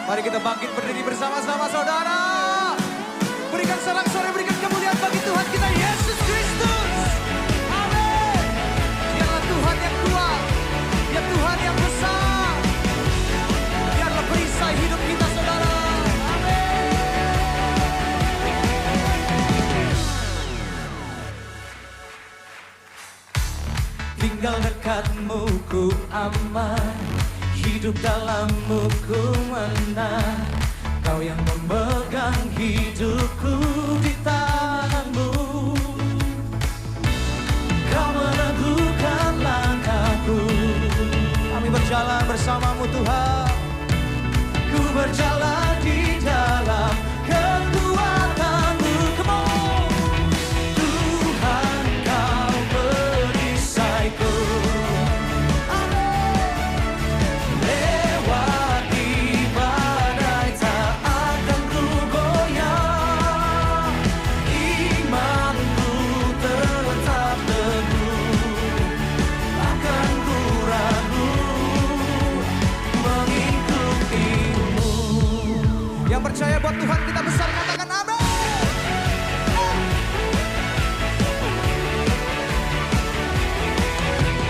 Mari kita bangkit berdiri bersama-sama saudara. Berikan sorak-sorai, berikan kemuliaan bagi Tuhan kita Yesus Kristus. Amin. Dialah Tuhan yang kuat, dia Tuhan yang besar. Biarlah perisai hidup kita saudara. Tinggal dekatmu ku aman, hidup dalammu ku menang. Kau yang memegang hidupku di tanganmu. Kau meneguhkan langkahku. Kami berjalan bersamamu Tuhan. Ku berjalan di dalam kekuatan-Mu. Come on. Tuhan kau perisaiku. Lewati badai tak akan ku goyah. Imanku tetap teguh, takkan ku ragu mengikutimu. Yang percaya buat Tuhan kita besar katakan amin.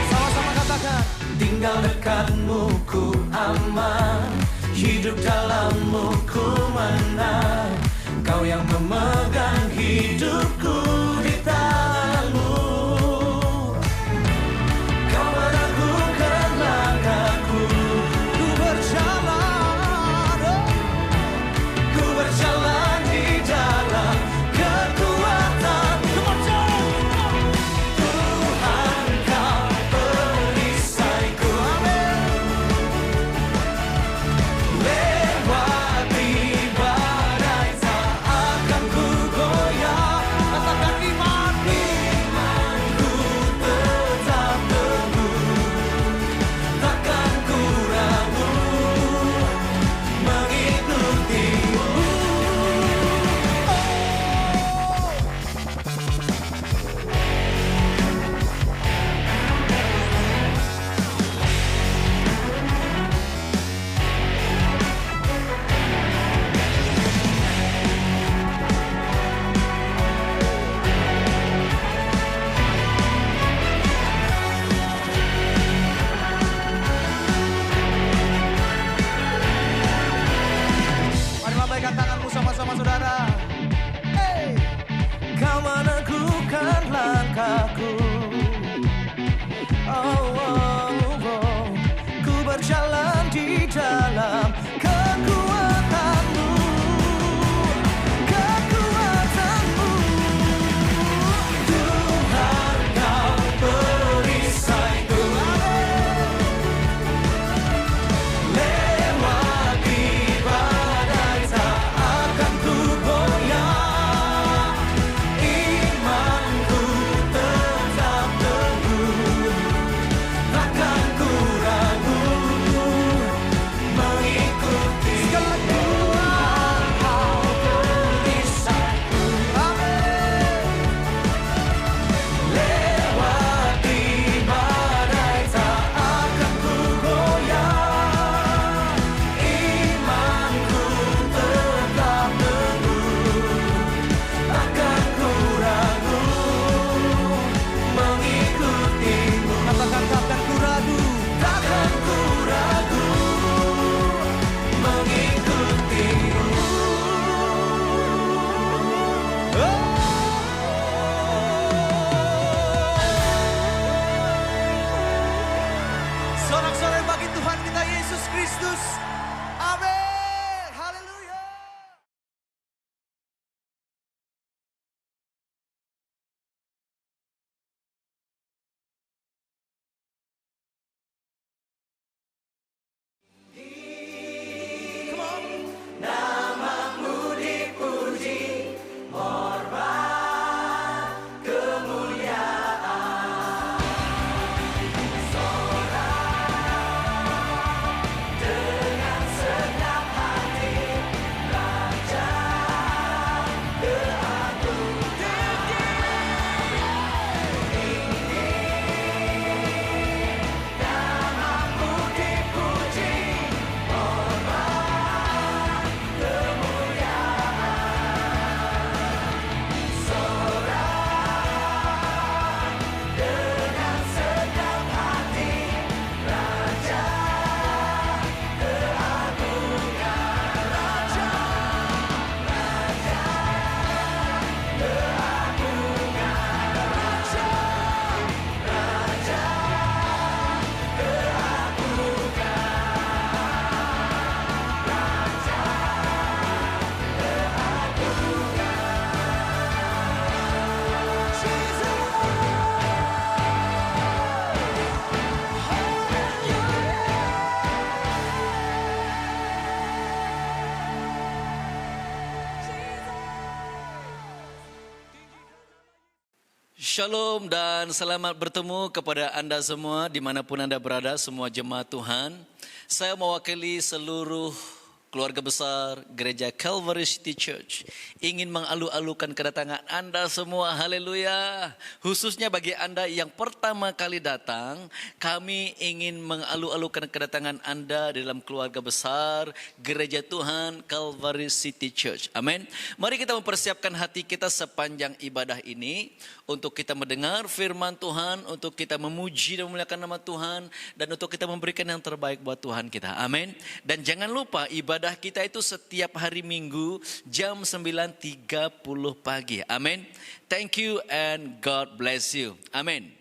Sama-sama katakan. Tinggal dekatmu ku aman, hidup dalammu ku menang. Kau yang memegang hidupku di tanganmu. Kau meneguhkan langkahku. Ku berjalan di dalam kekuatan. Tuhan kau perisaiku. Amin. Lewati badai tak akan ku goyah. Katakan imanku tetap teguh, takkan ku ragu mengikutimu. Mari lambaikan tanganmu sama-sama saudara. Hey. Kau meneguhkan langkahku. Oh, oh, oh. Ku berjalan di dalam kekuatan-Mu. Kekuatan-Mu. Tuhan kau perisaiku. Lewati badai tak akan ku goyah. Imanku tetap teguh, takkan ku ragu mengikuti. Tuhan kau perisaiku. Amin. Lewati badai tak akan ku goyah. Imanku tetap teguh, takkan ku ragu mengikutimu. Katakan takkan ku ragu, takkan ku ragu mengikutimu. Sorak-sorai bagi Tuhan kita Yesus Kristus. Amin. Haleluya. Come on. Namamu dipuji, hormat, kemuliaan. Sorak dengan Shalom dan selamat bertemu kepada anda semua dimanapun anda berada, semua jemaat Tuhan. Saya mewakili seluruh keluarga besar Gereja Calvary City Church ingin mengalu-alukan kedatangan anda semua, haleluya. Khususnya bagi anda yang pertama kali datang, kami ingin mengalu-alukan kedatangan anda di dalam keluarga besar Gereja Tuhan Calvary City Church. Amin. Mari kita mempersiapkan hati kita sepanjang ibadah ini untuk kita mendengar firman Tuhan, untuk kita memuji dan memuliakan nama Tuhan, dan untuk kita memberikan yang terbaik buat Tuhan kita. Amin. Dan jangan lupa ibadah kita itu setiap hari Minggu jam 9.30 pagi. Amin. Thank you and God bless you. Amin.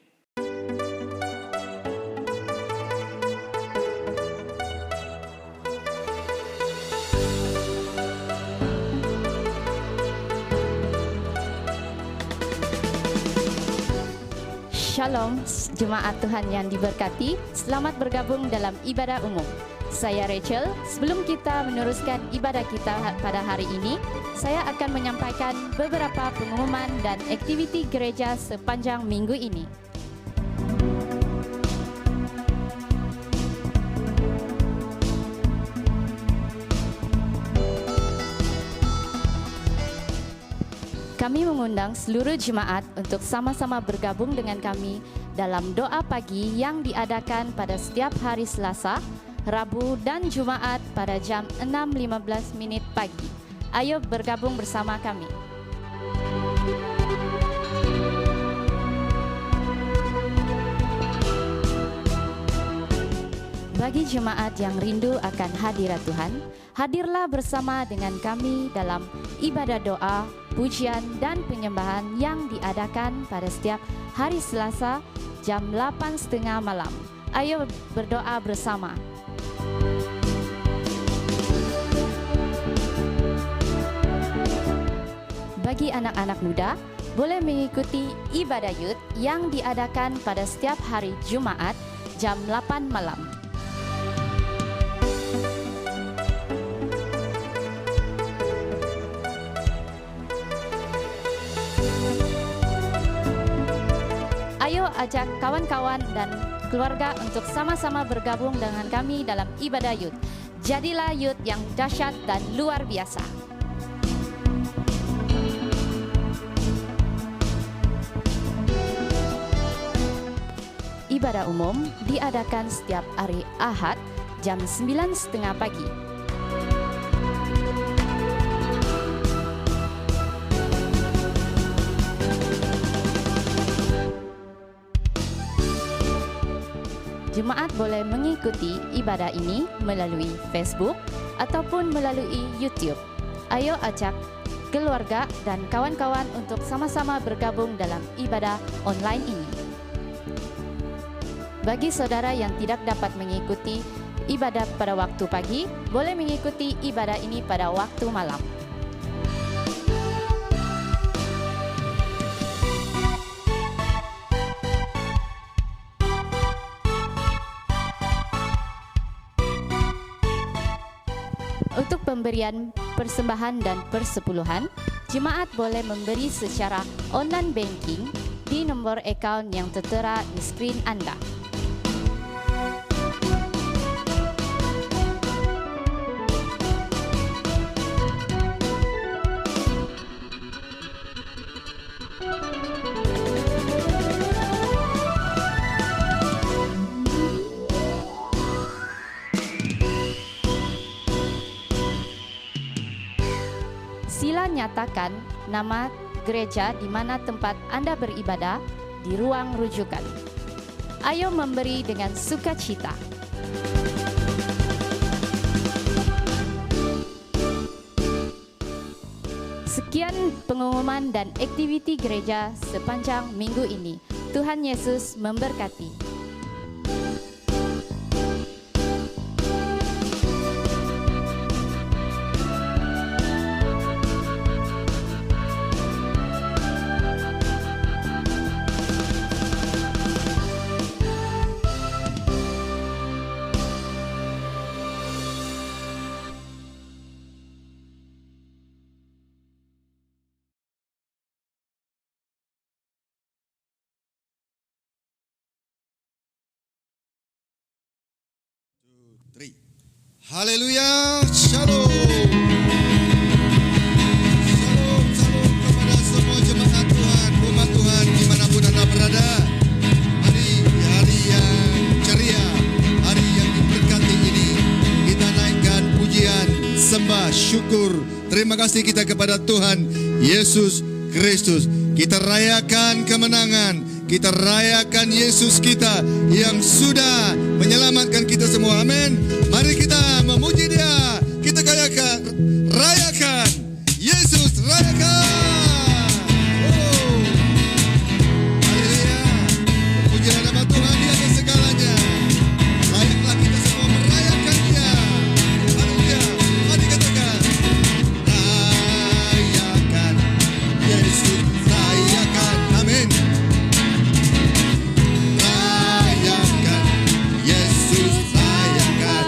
Shalom, jemaat Tuhan yang diberkati. Selamat bergabung dalam ibadah umum. Saya Rachel. Sebelum kita meneruskan ibadah kita pada hari ini, saya akan menyampaikan beberapa pengumuman dan aktiviti gereja sepanjang minggu ini. Kami mengundang seluruh jemaat untuk sama-sama bergabung dengan kami dalam doa pagi yang diadakan pada setiap hari Selasa, Rabu dan Jumaat pada jam 6.15 pagi. Ayo bergabung bersama kami. Bagi jemaat yang rindu akan hadirat Tuhan, hadirlah bersama dengan kami dalam ibadah doa, pujian dan penyembahan yang diadakan pada setiap hari Selasa jam 8.30 malam. Ayo berdoa bersama. Bagi anak-anak muda, boleh mengikuti ibadah youth yang diadakan pada setiap hari Jumaat jam 8 malam. Ayo ajak kawan-kawan dan keluarga untuk sama-sama bergabung dengan kami dalam ibadah youth. Jadilah youth yang dahsyat dan luar biasa. Ibadah umum diadakan setiap hari Ahad jam 9.30 pagi. Jemaat boleh mengikuti ibadah ini melalui Facebook ataupun melalui YouTube. Ayo ajak keluarga dan kawan-kawan untuk sama-sama bergabung dalam ibadah online ini. Bagi saudara yang tidak dapat mengikuti ibadah pada waktu pagi, boleh mengikuti ibadah ini pada waktu malam. Untuk pemberian persembahan dan persepuluhan, jemaat boleh memberi secara online banking di nombor akaun yang tertera di skrin Anda. Sila nyatakan nama gereja di mana tempat Anda beribadah di ruang rujukan. Ayo memberi dengan sukacita. Sekian pengumuman dan aktiviti gereja sepanjang minggu ini. Tuhan Yesus memberkati. 3. Haleluya, shalom. Shalom kepada semua jemaat Tuhan, umat Tuhan dimanapun Anda berada. Hari yang ceria, hari yang diberkati ini, kita naikkan pujian, sembah, syukur, terima kasih kita kepada Tuhan Yesus Kristus. Kita rayakan kemenangan, kita rayakan Yesus kita yang sudah menyelamatkan kita semua. Amin. Mari kita memuji Dia. Kita rayakan Yesus, rayakan. Oh. Haleluya. Pujilah nama Tuhan, Dia atas segalanya. Layaklah kita semua merayakan Dia. Haleluya. Mari katakan, rayakan Yesus, rayakan. Amin. Rayakan Yesus, rayakan.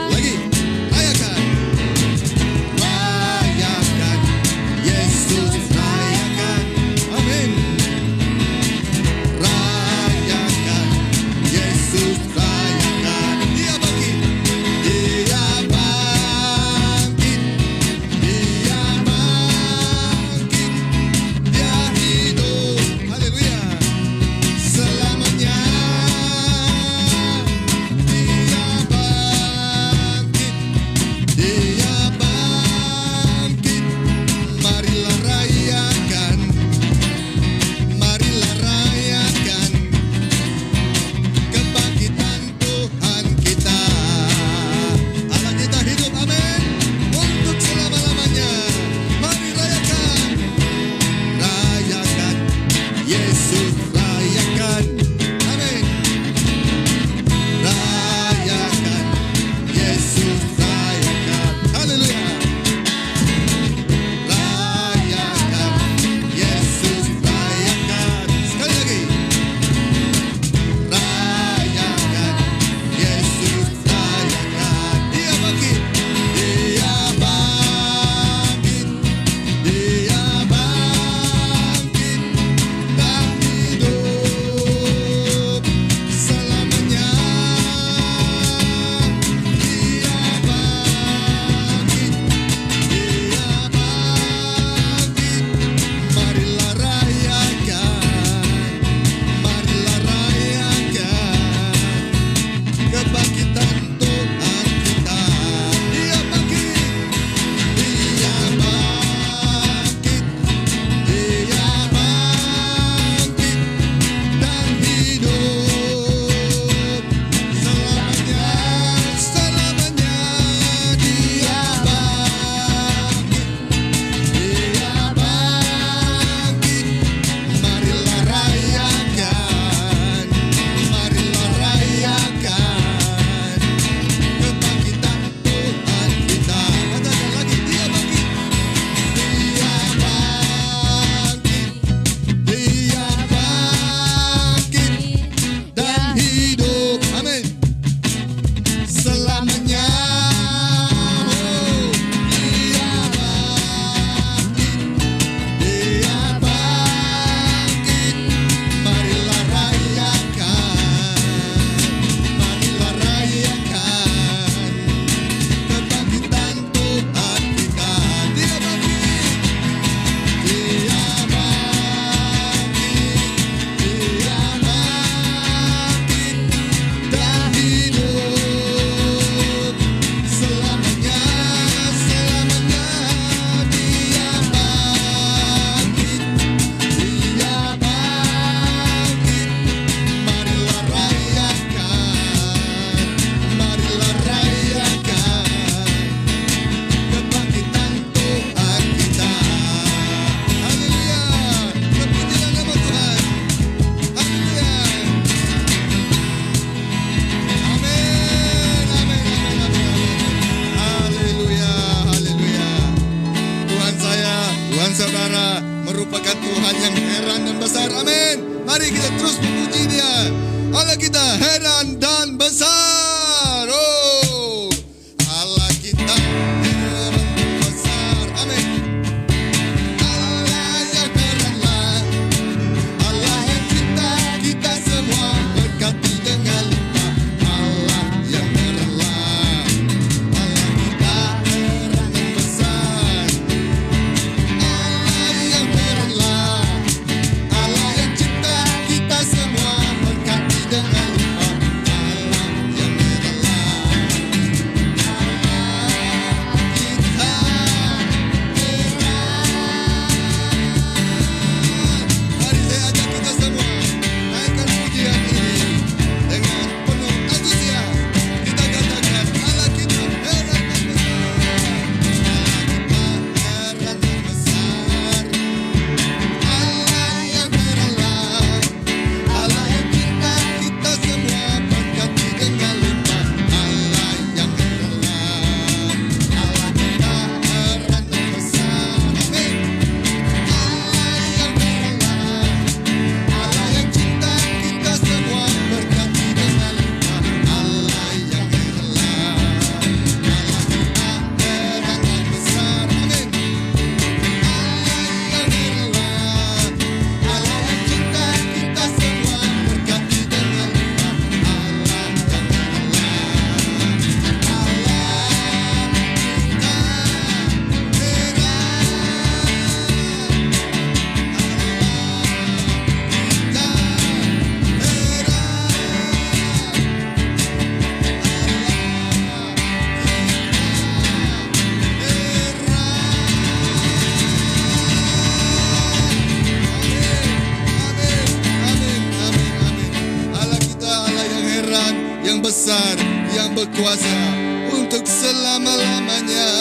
yang besar, yang berkuasa untuk selama-lamanya.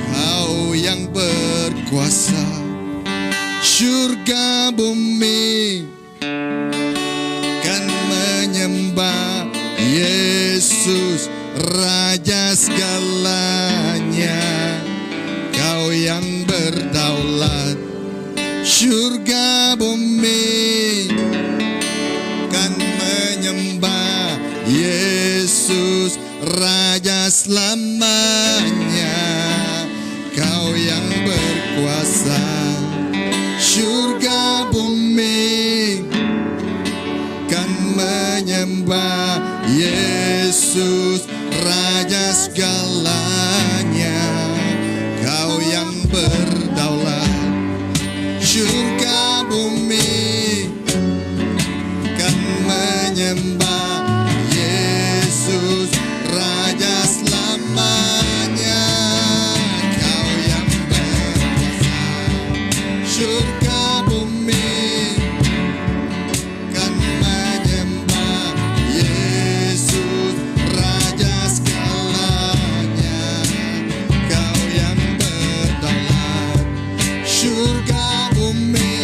Kau yang berkuasa, surga bumi kan menyembah Yesus Raja segalanya. Kau yang berdaulat, surga bumi kan menyembah Yesus Raja selamanya. Kau yang berkuasa, surga bumi kan menyembah Yesus Raja segalanya. Kau yang berdaulat, surga bumi kan menyembah Yesus Raja selamanya. Kau yang berkuasa, surga bumi kan menyembah Yesus Raja segalanya. Kau yang berdaulat, surga bumi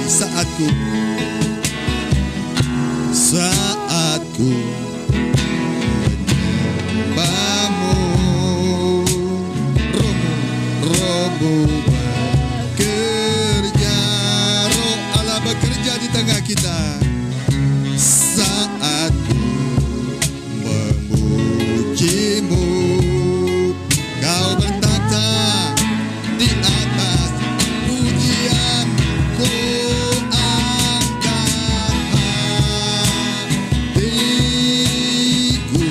saatku menyembahmu, rohmu bekerja, roh Allah bekerja di tengah kita. Saatku memujimu, kau bertata di atas pujian, ku angkat hatiku,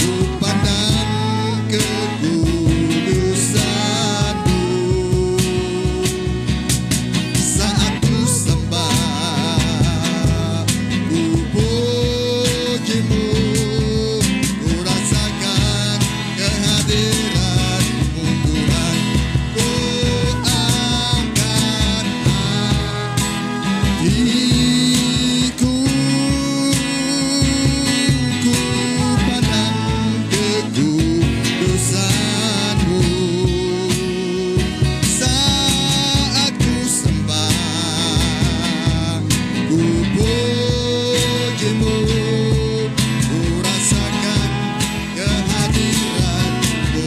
ku pandang kekudusanmu. Saat ku sembah, ku pujimu, ku rasakan kehadiran-Mu Tuhan. Ku angkat hatiku, ku pandang kekudusan-Mu. Saat ku sembah, ku pujimu, ku rasakan kehadiran-Mu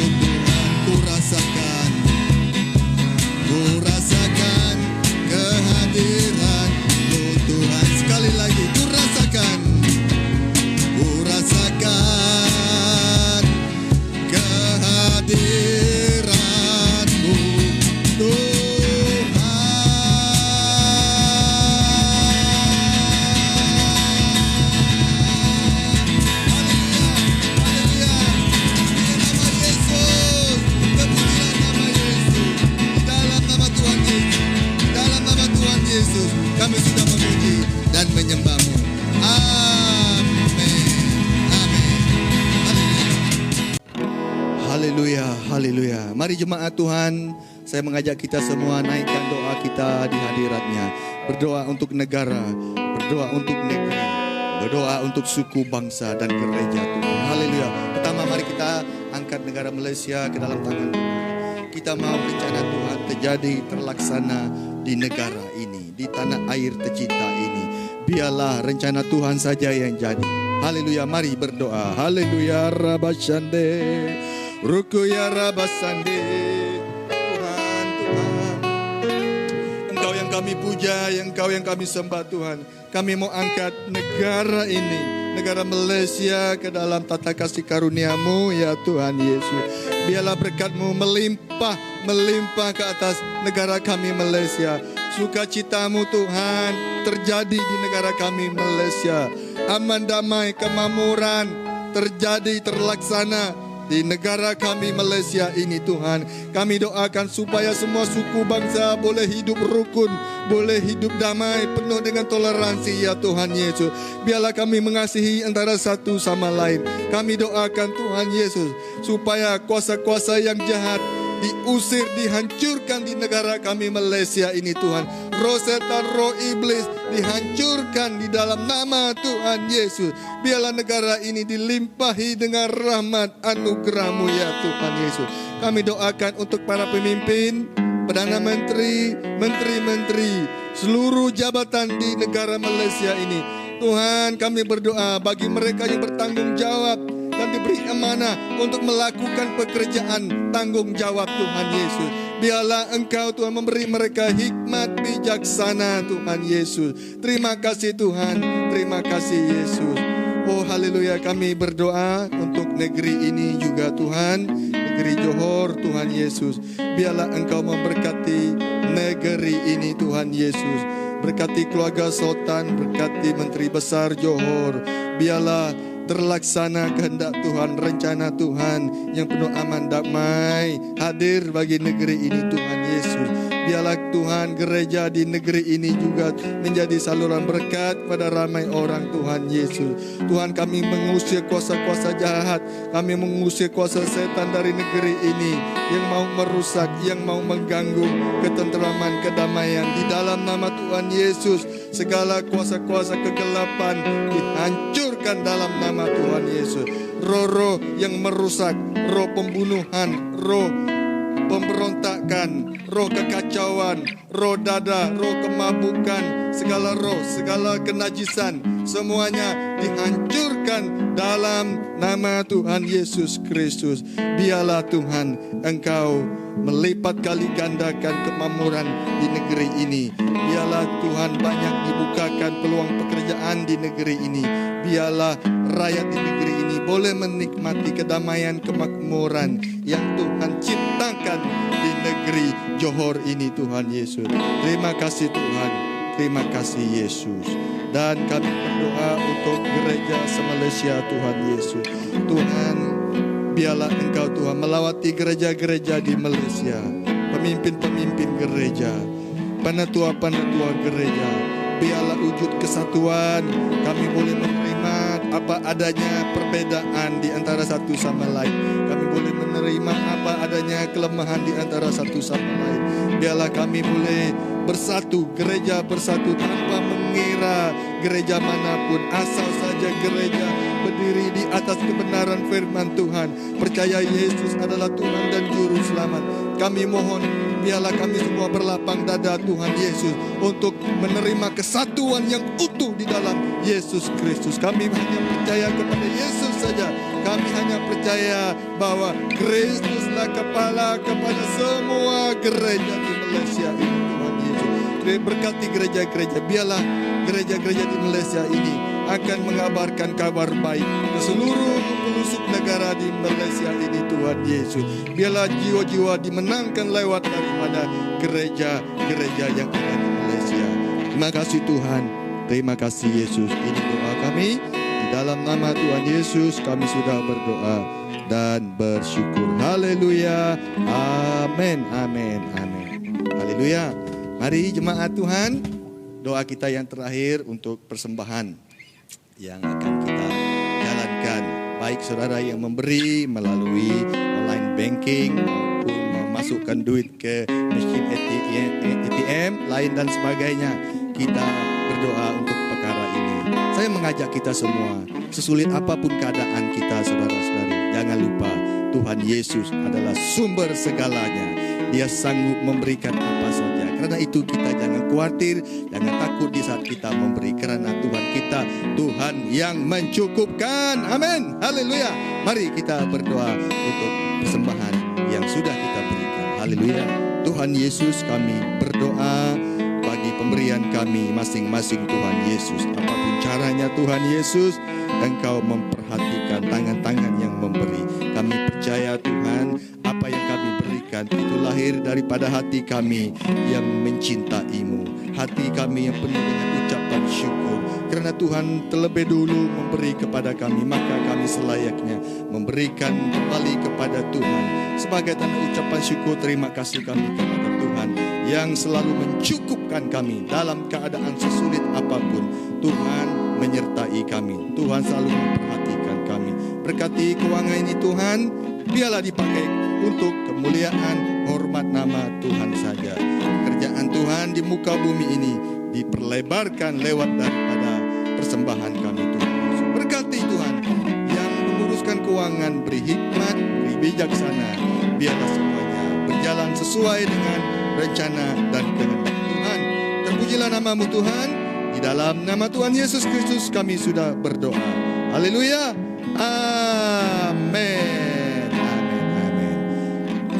Tuhan. Ku rasakan kehadiran-Mu Tuhan. Sekali lagi, ku rasakan kehadiran-Mu Tuhan. Haleluya, haleluya. Di dalam nama Tuhan Yesus, kami sudah memuji dan menyembah-Mu. Amin. Amin. Haleluya. Haleluya. Mari jemaat Tuhan, saya mengajak kita semua naikkan doa kita di hadirat-Nya. Berdoa untuk negara, berdoa untuk negeri, berdoa untuk suku, bangsa, dan gereja Tuhan. Haleluya. Pertama, mari kita angkat negara Malaysia ke dalam tangan Tuhan. Kita mau rencana Tuhan terjadi, terlaksana di negara ini, di tanah air tercinta ini. Biarlah rencana Tuhan saja yang jadi. Haleluya, mari berdoa. Haleluya, Rabashande, Rukuya Rabasande. Tuhan, Tuhan, Engkau yang kami puja, Engkau yang kami sembah Tuhan. Kami mau angkat negara ini, negara Malaysia, ke dalam tata kasih karunia-Mu ya Tuhan Yesus. Biarlah berkat-Mu melimpah ke atas negara kami Malaysia. Sukacita-Mu Tuhan terjadi di negara kami Malaysia. Aman, damai, kemakmuran terjadi, terlaksana di negara kami Malaysia ini Tuhan. Kami doakan supaya semua suku bangsa boleh hidup rukun, boleh hidup damai, penuh dengan toleransi ya Tuhan Yesus. Biarlah kami mengasihi antara satu sama lain. Kami doakan Tuhan Yesus supaya kuasa-kuasa yang jahat diusir, dihancurkan di negara kami Malaysia ini Tuhan. Roh setan, roh iblis dihancurkan di dalam nama Tuhan Yesus. Biarlah negara ini dilimpahi dengan rahmat anugerah-Mu ya Tuhan Yesus. Kami doakan untuk para pemimpin, Perdana Menteri, Menteri-Menteri, seluruh jabatan di negara Malaysia ini. Tuhan, kami berdoa bagi mereka yang bertanggung jawab dan diberi amanah untuk melakukan pekerjaan tanggung jawab Tuhan Yesus. Biarlah Engkau Tuhan memberi mereka hikmat bijaksana Tuhan Yesus. Terima kasih Tuhan, terima kasih Yesus. Oh haleluya, kami berdoa untuk negeri ini juga Tuhan, negeri Johor Tuhan Yesus. Biarlah Engkau memberkati negeri ini Tuhan Yesus. Berkati keluarga Sultan, berkati Menteri Besar Johor. Biarlah terlaksana kehendak Tuhan, rencana Tuhan yang penuh aman, damai hadir bagi negeri ini Tuhan Yesus. Biarlah Tuhan gereja di negeri ini juga menjadi saluran berkat pada ramai orang Tuhan Yesus. Tuhan, kami mengusir kuasa-kuasa jahat, kami mengusir kuasa setan dari negeri ini yang mau merusak, yang mau mengganggu ketenteraman, kedamaian. Di dalam nama Tuhan Yesus, segala kuasa-kuasa kegelapan dihancurkan dalam nama Tuhan Yesus. Roh-roh yang merusak, roh pembunuhan, roh pemberontakan, roh kekacauan, roh dada, roh kemabukan, segala roh, segala kenajisan, semuanya dihancurkan dalam nama Tuhan Yesus Kristus. Biarlah Tuhan Engkau melipat kali gandakan kemakmuran di negeri ini. Biarlah Tuhan banyak dibukakan peluang pekerjaan di negeri ini. Biarlah rakyat di negeri ini boleh menikmati kedamaian kemakmuran yang Tuhan ciptakan di negeri Johor ini, Tuhan Yesus. Terima kasih Tuhan, terima kasih Yesus. Dan kami berdoa untuk gereja se-Malaysia, Tuhan Yesus. Tuhan, biarlah Engkau Tuhan melawati gereja-gereja di Malaysia, pemimpin-pemimpin gereja, penatua-penatua gereja. Biarlah wujud kesatuan, kami boleh menerima apa adanya perbedaan di antara satu sama lain. Kami boleh menerima apa adanya kelemahan di antara satu sama lain. Biarlah kami boleh bersatu, gereja bersatu tanpa mengira gereja manapun, asal saja gereja berdiri di atas kebenaran firman Tuhan, percaya Yesus adalah Tuhan dan Juru Selamat. Kami mohon biarlah kami semua berlapang dada Tuhan Yesus untuk menerima kesatuan yang utuh di dalam Yesus Kristus. Kami hanya percaya kepada Yesus saja. Kami hanya percaya bahwa Kristuslah kepala kepada semua gereja di Malaysia ini, Tuhan Yesus. Berkati gereja-gereja, biarlah gereja-gereja di Malaysia ini akan mengabarkan kabar baik ke seluruh pelosok negara di Malaysia ini, Tuhan Yesus. Biarlah jiwa-jiwa dimenangkan lewat daripada gereja-gereja yang ada di Malaysia. Terima kasih Tuhan, terima kasih Yesus. Ini doa kami, di dalam nama Tuhan Yesus kami sudah berdoa dan bersyukur. Haleluya, amin, amin, amin. Haleluya. Mari jemaat Tuhan, doa kita yang terakhir untuk persembahan yang akan kita jalankan. Baik saudara yang memberi melalui online banking maupun memasukkan duit ke mesin ATM lain dan sebagainya. Kita berdoa untuk perkara ini. Saya mengajak kita semua, sesulit apapun keadaan kita saudara-saudari, jangan lupa Tuhan Yesus adalah sumber segalanya. Dia sanggup memberikan apa saja. Karena itu kita jangan khawatir, jangan takut di saat kita memberi. Karena Tuhan kita, Tuhan yang mencukupkan. Amin. Haleluya. Mari kita berdoa untuk persembahan yang sudah kita berikan. Haleluya. Tuhan Yesus, kami berdoa bagi pemberian kami masing-masing Tuhan Yesus. Apapun caranya Tuhan Yesus, Engkau memperhatikan tangan-tangan yang memberi. Kami percaya Tuhan, apa yang kami berikan itu lahir daripada hati kami yang mencintai-Mu. Hati kami yang penuh dengan ucapan syukur. Karena Tuhan terlebih dulu memberi kepada kami, maka kami selayaknya memberikan kembali kepada Tuhan. Sebagai tanda ucapan syukur, terima kasih kami kepada Tuhan yang selalu mencukupkan kami dalam keadaan sesulit apapun. Tuhan menyertai kami. Tuhan selalu memperhatikan kami. Berkati keuangan ini Tuhan, biarlah dipakai untuk kemuliaan hormat nama Tuhan saja. Kerjaan Tuhan di muka bumi ini diperlebarkan lewat daripada persembahan kami Tuhan Yesus. Berkati Tuhan yang menguruskan keuangan, beri hikmat, beri bijaksana. Biarlah semuanya berjalan sesuai dengan rencana dan kehendak Tuhan. Terpujilah nama-Mu Tuhan. Di dalam nama Tuhan Yesus Kristus kami sudah berdoa. Haleluya. Amin. Amin. Amin.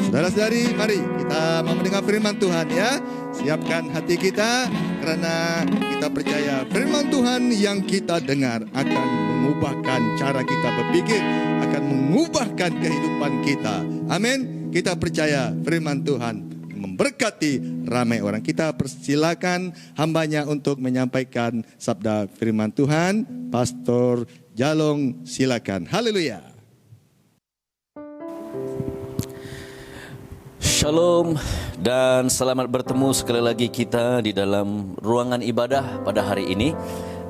Saudara-saudari, mari kita mau mendengar firman Tuhan ya. Siapkan hati kita karena kita percaya firman Tuhan yang kita dengar akan mengubahkan cara kita berpikir, akan mengubahkan kehidupan kita. Amin. Kita percaya firman Tuhan memberkati ramai orang. Kita persilakan hambanya untuk menyampaikan sabda firman Tuhan. Pastor Jalong, silakan. Haleluya. Shalom dan selamat bertemu sekali lagi kita di dalam ruangan ibadah pada hari ini.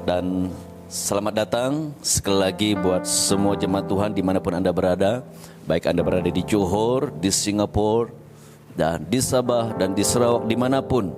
Dan selamat datang sekali lagi buat semua jemaat Tuhan dimanapun Anda berada. Baik Anda berada di Johor, di Singapura, dan di Sabah, dan di Sarawak, dimanapun.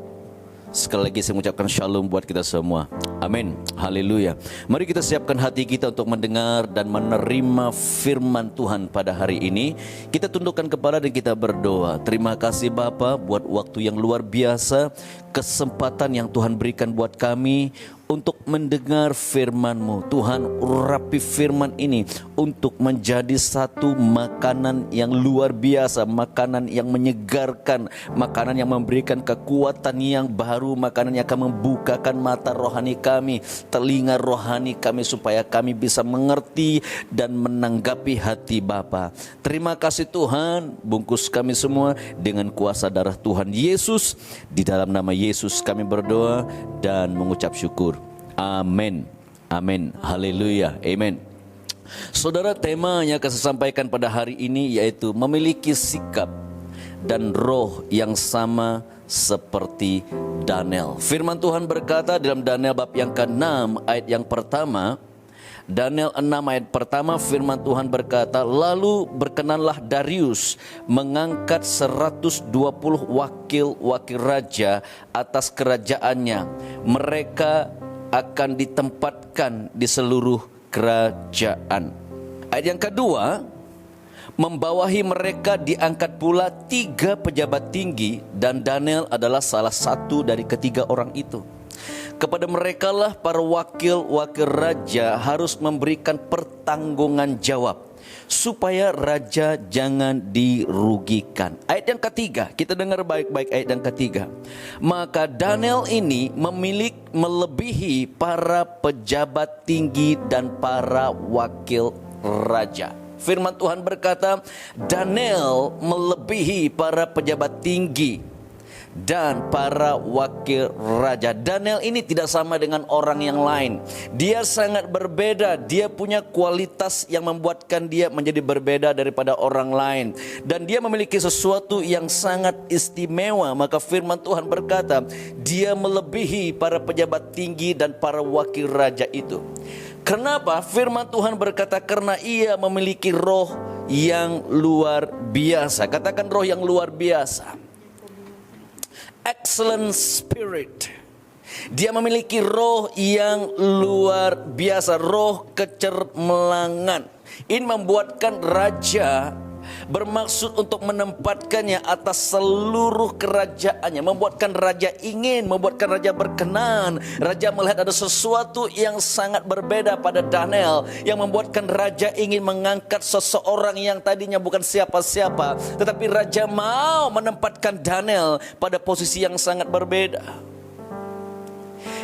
Sekali lagi saya mengucapkan shalom buat kita semua. Amin. Haleluya. Mari kita siapkan hati kita untuk mendengar dan menerima firman Tuhan pada hari ini. Kita tundukkan kepala dan kita berdoa. Terima kasih Bapa buat waktu yang luar biasa, kesempatan yang Tuhan berikan buat kami untuk mendengar firman-Mu. Tuhan, urapi firman ini untuk menjadi satu makanan yang luar biasa, makanan yang menyegarkan, makanan yang memberikan kekuatan yang baru, makanan yang akan membukakan mata rohani kami, telinga rohani kami, supaya kami bisa mengerti dan menanggapi hati Bapa. Terima kasih Tuhan, bungkus kami semua dengan kuasa darah Tuhan Yesus. Di dalam nama Yesus kami berdoa dan mengucap syukur. Amin. Amin. Haleluya. Amin. Saudara, tema yang akan saya sampaikan pada hari ini yaitu memiliki sikap dan roh yang sama seperti Daniel. Firman Tuhan berkata dalam Daniel bab yang ke-6 ayat yang pertama, Daniel 6 ayat pertama, firman Tuhan berkata, lalu berkenanlah Darius mengangkat 120 wakil-wakil raja atas kerajaannya. Mereka akan ditempatkan di seluruh kerajaan. Ayat yang kedua, membawahi mereka diangkat pula 3 pejabat tinggi, dan Daniel adalah salah satu dari ketiga orang itu. Kepada mereka lah para wakil-wakil raja harus memberikan pertanggungan jawab, supaya raja jangan dirugikan. Ayat yang ketiga, kita dengar baik-baik ayat yang ketiga. Maka Daniel ini melebihi para pejabat tinggi dan para wakil raja. Firman Tuhan berkata, Daniel melebihi para pejabat tinggi dan para wakil raja. Daniel ini tidak sama dengan orang yang lain. Dia sangat berbeda. Dia punya kualitas yang membuatkan dia menjadi berbeda daripada orang lain. Dan dia memiliki sesuatu yang sangat istimewa. Maka firman Tuhan berkata, dia melebihi para pejabat tinggi dan para wakil raja itu. Kenapa? Firman Tuhan berkata karena ia memiliki roh yang luar biasa. Katakan roh yang luar biasa. Excellent spirit. Dia memiliki roh yang luar biasa, roh kecermelangan. Ini membuatkan raja bermaksud untuk menempatkannya atas seluruh kerajaannya, membuatkan raja ingin, membuatkan raja berkenan. Raja melihat ada sesuatu yang sangat berbeda pada Daniel, yang membuatkan raja ingin mengangkat seseorang yang tadinya bukan siapa-siapa, tetapi raja mau menempatkan Daniel pada posisi yang sangat berbeda.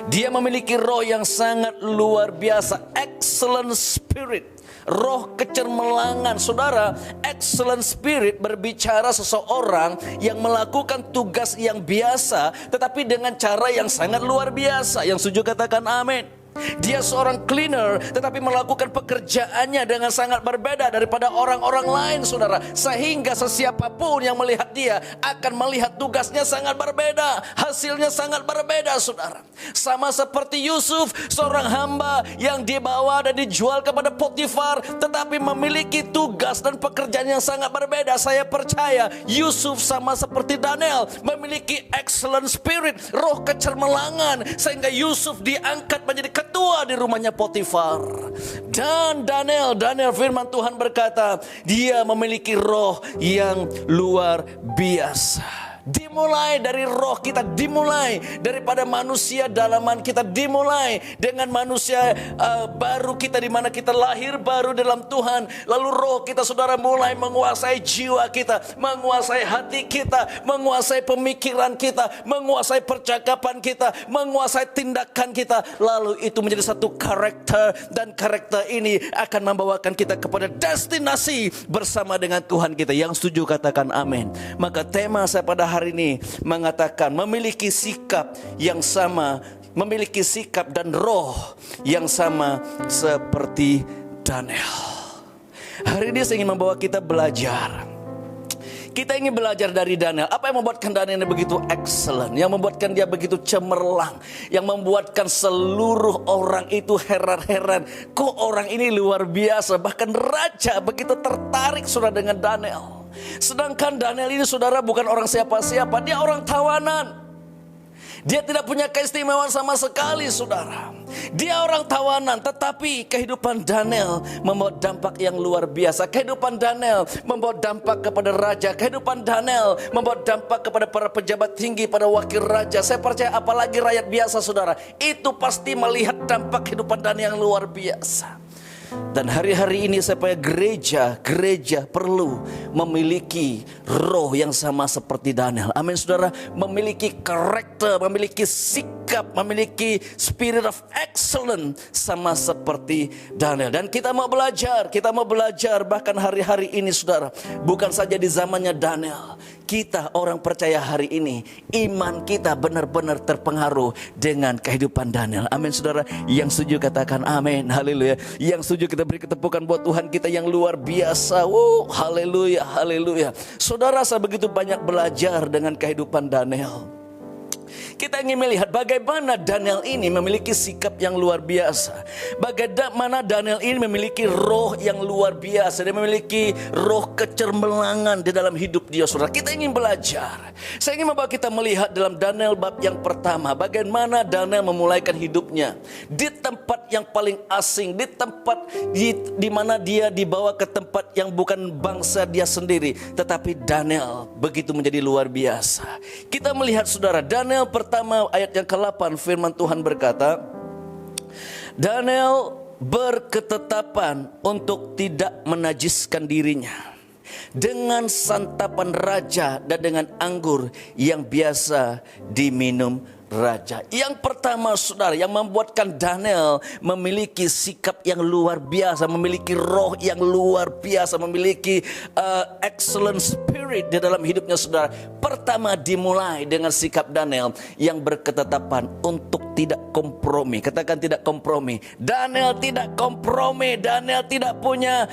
Dia memiliki roh yang sangat luar biasa, excellent spirit. Roh kecermelangan. Saudara, excellent spirit berbicara seseorang yang melakukan tugas yang biasa, tetapi dengan cara yang sangat luar biasa. Yang setuju katakan amin. Dia seorang cleaner, tetapi melakukan pekerjaannya dengan sangat berbeda daripada orang-orang lain, saudara. Sehingga sesiapapun yang melihat dia akan melihat tugasnya sangat berbeda, hasilnya sangat berbeda, saudara. Sama seperti Yusuf, seorang hamba yang dibawa dan dijual kepada Potifar, tetapi memiliki tugas dan pekerjaan yang sangat berbeda. Saya percaya Yusuf sama seperti Daniel memiliki excellent spirit, roh kecermelangan, sehingga Yusuf diangkat menjadi ketua di rumahnya Potifar. Dan Daniel firman Tuhan berkata, dia memiliki roh yang luar biasa. Dimulai dari roh kita, dimulai daripada manusia dalaman kita, dimulai dengan manusia baru kita, di mana kita lahir baru dalam Tuhan. Lalu roh kita, saudara, mulai menguasai jiwa kita, menguasai hati kita, menguasai pemikiran kita, menguasai percakapan kita, menguasai tindakan kita. Lalu itu menjadi satu karakter, dan karakter ini akan membawakan kita kepada destinasi bersama dengan Tuhan kita. Yang setuju katakan amin. Maka tema saya pada hari ini mengatakan memiliki sikap yang sama, memiliki sikap dan roh yang sama seperti Daniel. Hari ini saya ingin membawa kita belajar. Kita ingin belajar dari Daniel. Apa yang membuatkan Daniel begitu excellent, yang membuatkan dia begitu cemerlang, yang membuatkan seluruh orang itu heran-heran. Kok orang ini luar biasa. Bahkan raja begitu tertarik, saudara, dengan Daniel. Sedangkan Daniel ini, saudara, bukan orang siapa-siapa. Dia orang tawanan. Dia tidak punya keistimewaan sama sekali, saudara. Dia orang tawanan, tetapi kehidupan Daniel membawa dampak yang luar biasa. Kehidupan Daniel membawa dampak kepada raja. Kehidupan Daniel membawa dampak kepada para pejabat tinggi, pada wakil raja. Saya percaya apalagi rakyat biasa, saudara, itu pasti melihat dampak kehidupan Daniel yang luar biasa. Dan hari-hari ini saya percaya gereja perlu memiliki roh yang sama seperti Daniel. Amin, saudara. Memiliki karakter, memiliki sikap, memiliki spirit of excellence sama seperti Daniel. Dan kita mau belajar bahkan hari-hari ini, saudara. Bukan saja di zamannya Daniel. Kita orang percaya hari ini, iman kita benar-benar terpengaruh dengan kehidupan Daniel. Amin, saudara. Yang setuju katakan amin. Haleluya. Yang setuju kita beri ketepukan buat Tuhan kita yang luar biasa. Haleluya, haleluya. Saudara, saya begitu banyak belajar dengan kehidupan Daniel. Kita ingin melihat bagaimana Daniel ini memiliki sikap yang luar biasa. Bagaimana Daniel ini memiliki roh yang luar biasa. Dia memiliki roh kecermelangan di dalam hidup dia, saudara. Kita ingin belajar. Saya ingin membawa kita melihat dalam Daniel bab yang pertama, bagaimana Daniel memulaikan hidupnya di tempat yang paling asing, di tempat di mana dia dibawa ke tempat yang bukan bangsa dia sendiri. Tetapi Daniel begitu menjadi luar biasa. Kita melihat, saudara, Daniel pertama ayat yang ke-8, firman Tuhan berkata, Daniel berketetapan untuk tidak menajiskan dirinya dengan santapan raja dan dengan anggur yang biasa diminum raja. Yang pertama, saudara, yang membuatkan Daniel memiliki sikap yang luar biasa, memiliki roh yang luar biasa, memiliki excellent spirit di dalam hidupnya, saudara. Pertama dimulai dengan sikap Daniel yang berketetapan untuk tidak kompromi. Katakan tidak kompromi. Daniel tidak kompromi. Daniel tidak punya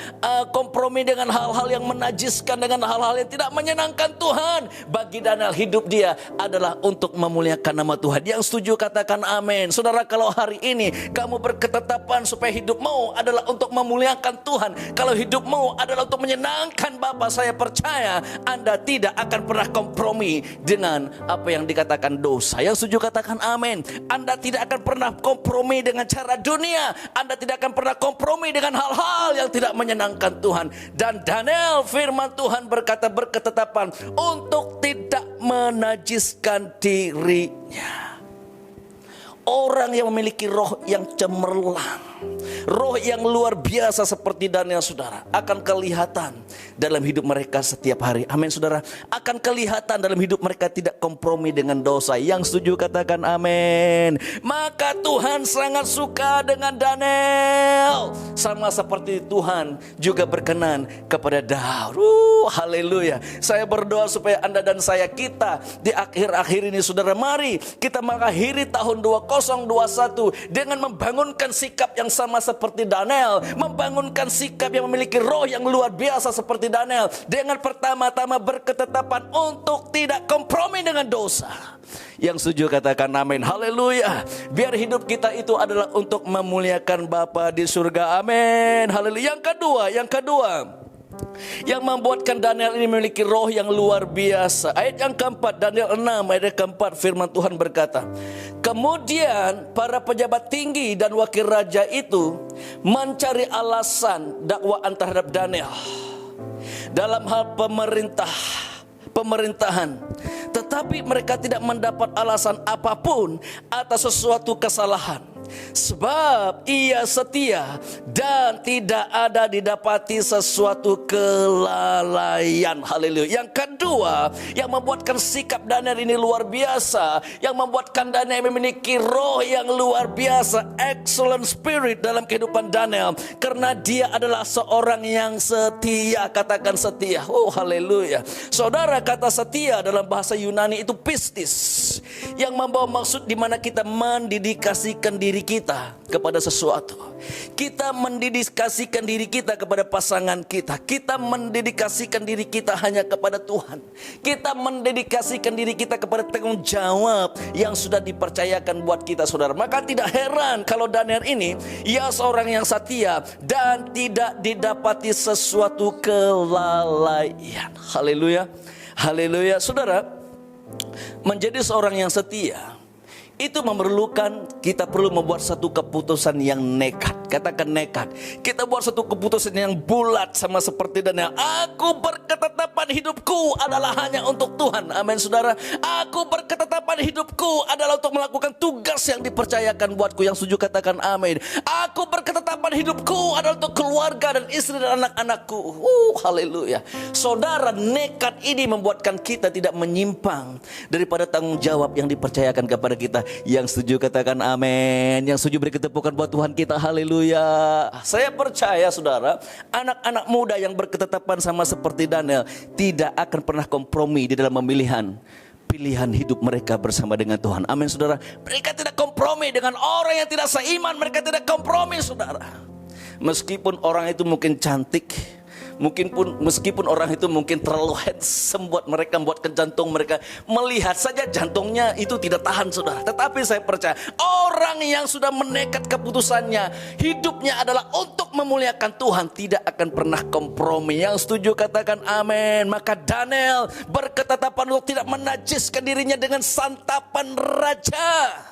kompromi dengan hal-hal yang menajiskan, dengan hal-hal yang tidak menyenangkan Tuhan. Bagi Daniel, hidup dia adalah untuk memuliakan nama Tuhan. Yang setuju katakan amin. Saudara, kalau hari ini kamu berketetapan supaya hidupmu adalah untuk memuliakan Tuhan, kalau hidupmu adalah untuk menyenangkan Bapa, saya percaya Anda tidak akan pernah kompromi dengan apa yang dikatakan dosa. Yang setuju katakan amin. Anda tidak akan pernah kompromi dengan cara dunia. Anda tidak akan pernah kompromi dengan hal-hal yang tidak menyenangkan Tuhan. Dan Daniel, firman Tuhan berkata berketetapan untuk tidak menajiskan dirinya. Orang yang memiliki roh yang cemerlang, roh yang luar biasa seperti Daniel, saudara, akan kelihatan dalam hidup mereka setiap hari. Amin, saudara. Akan kelihatan dalam hidup mereka tidak kompromi dengan dosa. Yang setuju katakan amin. Maka Tuhan sangat suka dengan Daniel, sama seperti Tuhan juga berkenan kepada Daud. Haleluya. Saya berdoa supaya Anda dan saya, kita di akhir-akhir ini, saudara, mari kita mengakhiri tahun 2021 dengan membangunkan sikap yang sama seperti Daniel, membangunkan sikap yang memiliki roh yang luar biasa seperti Daniel, dengan pertama-tama berketetapan untuk tidak kompromi dengan dosa. Yang setuju katakan amin. Haleluya. Biar hidup kita itu adalah untuk memuliakan Bapa di surga. Amin. Haleluya. Yang kedua yang membuatkan Daniel ini memiliki roh yang luar biasa. Ayat yang keempat, Daniel 6 ayat yang keempat, firman Tuhan berkata, kemudian para pejabat tinggi dan wakil raja itu mencari alasan dakwaan terhadap Daniel dalam hal pemerintahan, tetapi mereka tidak mendapat alasan apapun atas sesuatu kesalahan, sebab ia setia dan tidak ada didapati sesuatu kelalaian. Haleluya. Yang kedua yang membuatkan sikap Daniel ini luar biasa, yang membuatkan Daniel memiliki roh yang luar biasa, excellent spirit dalam kehidupan Daniel, karena dia adalah seorang yang setia. Katakan setia. Oh, haleluya. Saudara, kata setia dalam bahasa Yunani itu pistis, yang membawa maksud di mana kita mendedikasikan diri kita kepada sesuatu. Kita mendedikasikan diri kita kepada pasangan kita. Kita mendedikasikan diri kita hanya kepada Tuhan. Kita mendedikasikan diri kita kepada tanggung jawab yang sudah dipercayakan buat kita, saudara. Maka tidak heran kalau Daniel ini, ia seorang yang setia dan tidak didapati sesuatu kelalaian. Haleluya. Haleluya. Saudara, menjadi seorang yang setia Itu memerlukan kita perlu membuat satu keputusan yang nekat. Katakan nekat. Kita buat satu keputusan yang bulat sama seperti Daniel. Aku berketetapan hidupku adalah hanya untuk Tuhan. Amin saudara. Aku berketetapan hidupku adalah untuk melakukan tugas yang dipercayakan buatku. Yang setuju katakan amin. Aku berketetapan hidupku adalah untuk keluarga dan istri dan anak-anakku. Haleluya. Saudara, nekat ini membuatkan kita tidak menyimpang daripada tanggung jawab yang dipercayakan kepada kita. Yang setuju katakan amin. Yang setuju beri ketepukan buat Tuhan kita. Haleluya. Saya percaya saudara, anak-anak muda yang berketetapan sama seperti Daniel tidak akan pernah kompromi di dalam pilihan hidup mereka bersama dengan Tuhan. Amin saudara. Mereka tidak kompromi dengan orang yang tidak seiman. Mereka tidak kompromi saudara. Meskipun orang itu mungkin cantik, meskipun orang itu mungkin terlalu handsome buat mereka, membuatkan jantung mereka, melihat saja jantungnya itu tidak tahan saudara. Tetapi saya percaya orang yang sudah menekat keputusannya, hidupnya adalah untuk memuliakan Tuhan, tidak akan pernah kompromi. Yang setuju katakan amin. Maka Daniel berketetapan untuk tidak menajiskan dirinya dengan santapan raja.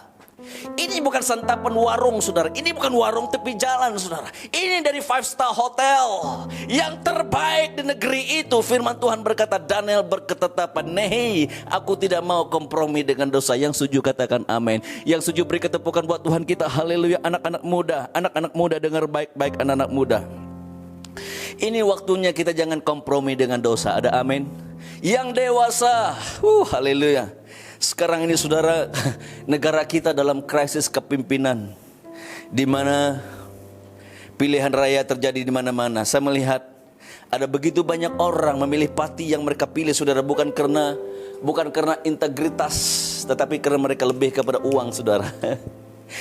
Ini bukan santapan warung saudara. Ini bukan warung tepi jalan saudara. Ini dari 5-star hotel yang terbaik di negeri itu. Firman Tuhan berkata, Daniel berketetapan, "Nei, aku tidak mau kompromi dengan dosa." Yang setuju katakan amin. Yang setuju beri ketepukan buat Tuhan kita. Haleluya. Anak-anak muda dengar baik-baik anak-anak muda. Ini waktunya kita jangan kompromi dengan dosa. Ada amin. Yang dewasa, haleluya. Sekarang ini saudara, negara kita dalam krisis kepimpinan, di mana pilihan raya terjadi di mana-mana. Saya melihat ada begitu banyak orang memilih parti yang mereka pilih saudara, bukan karena integritas, tetapi karena mereka lebih kepada uang saudara.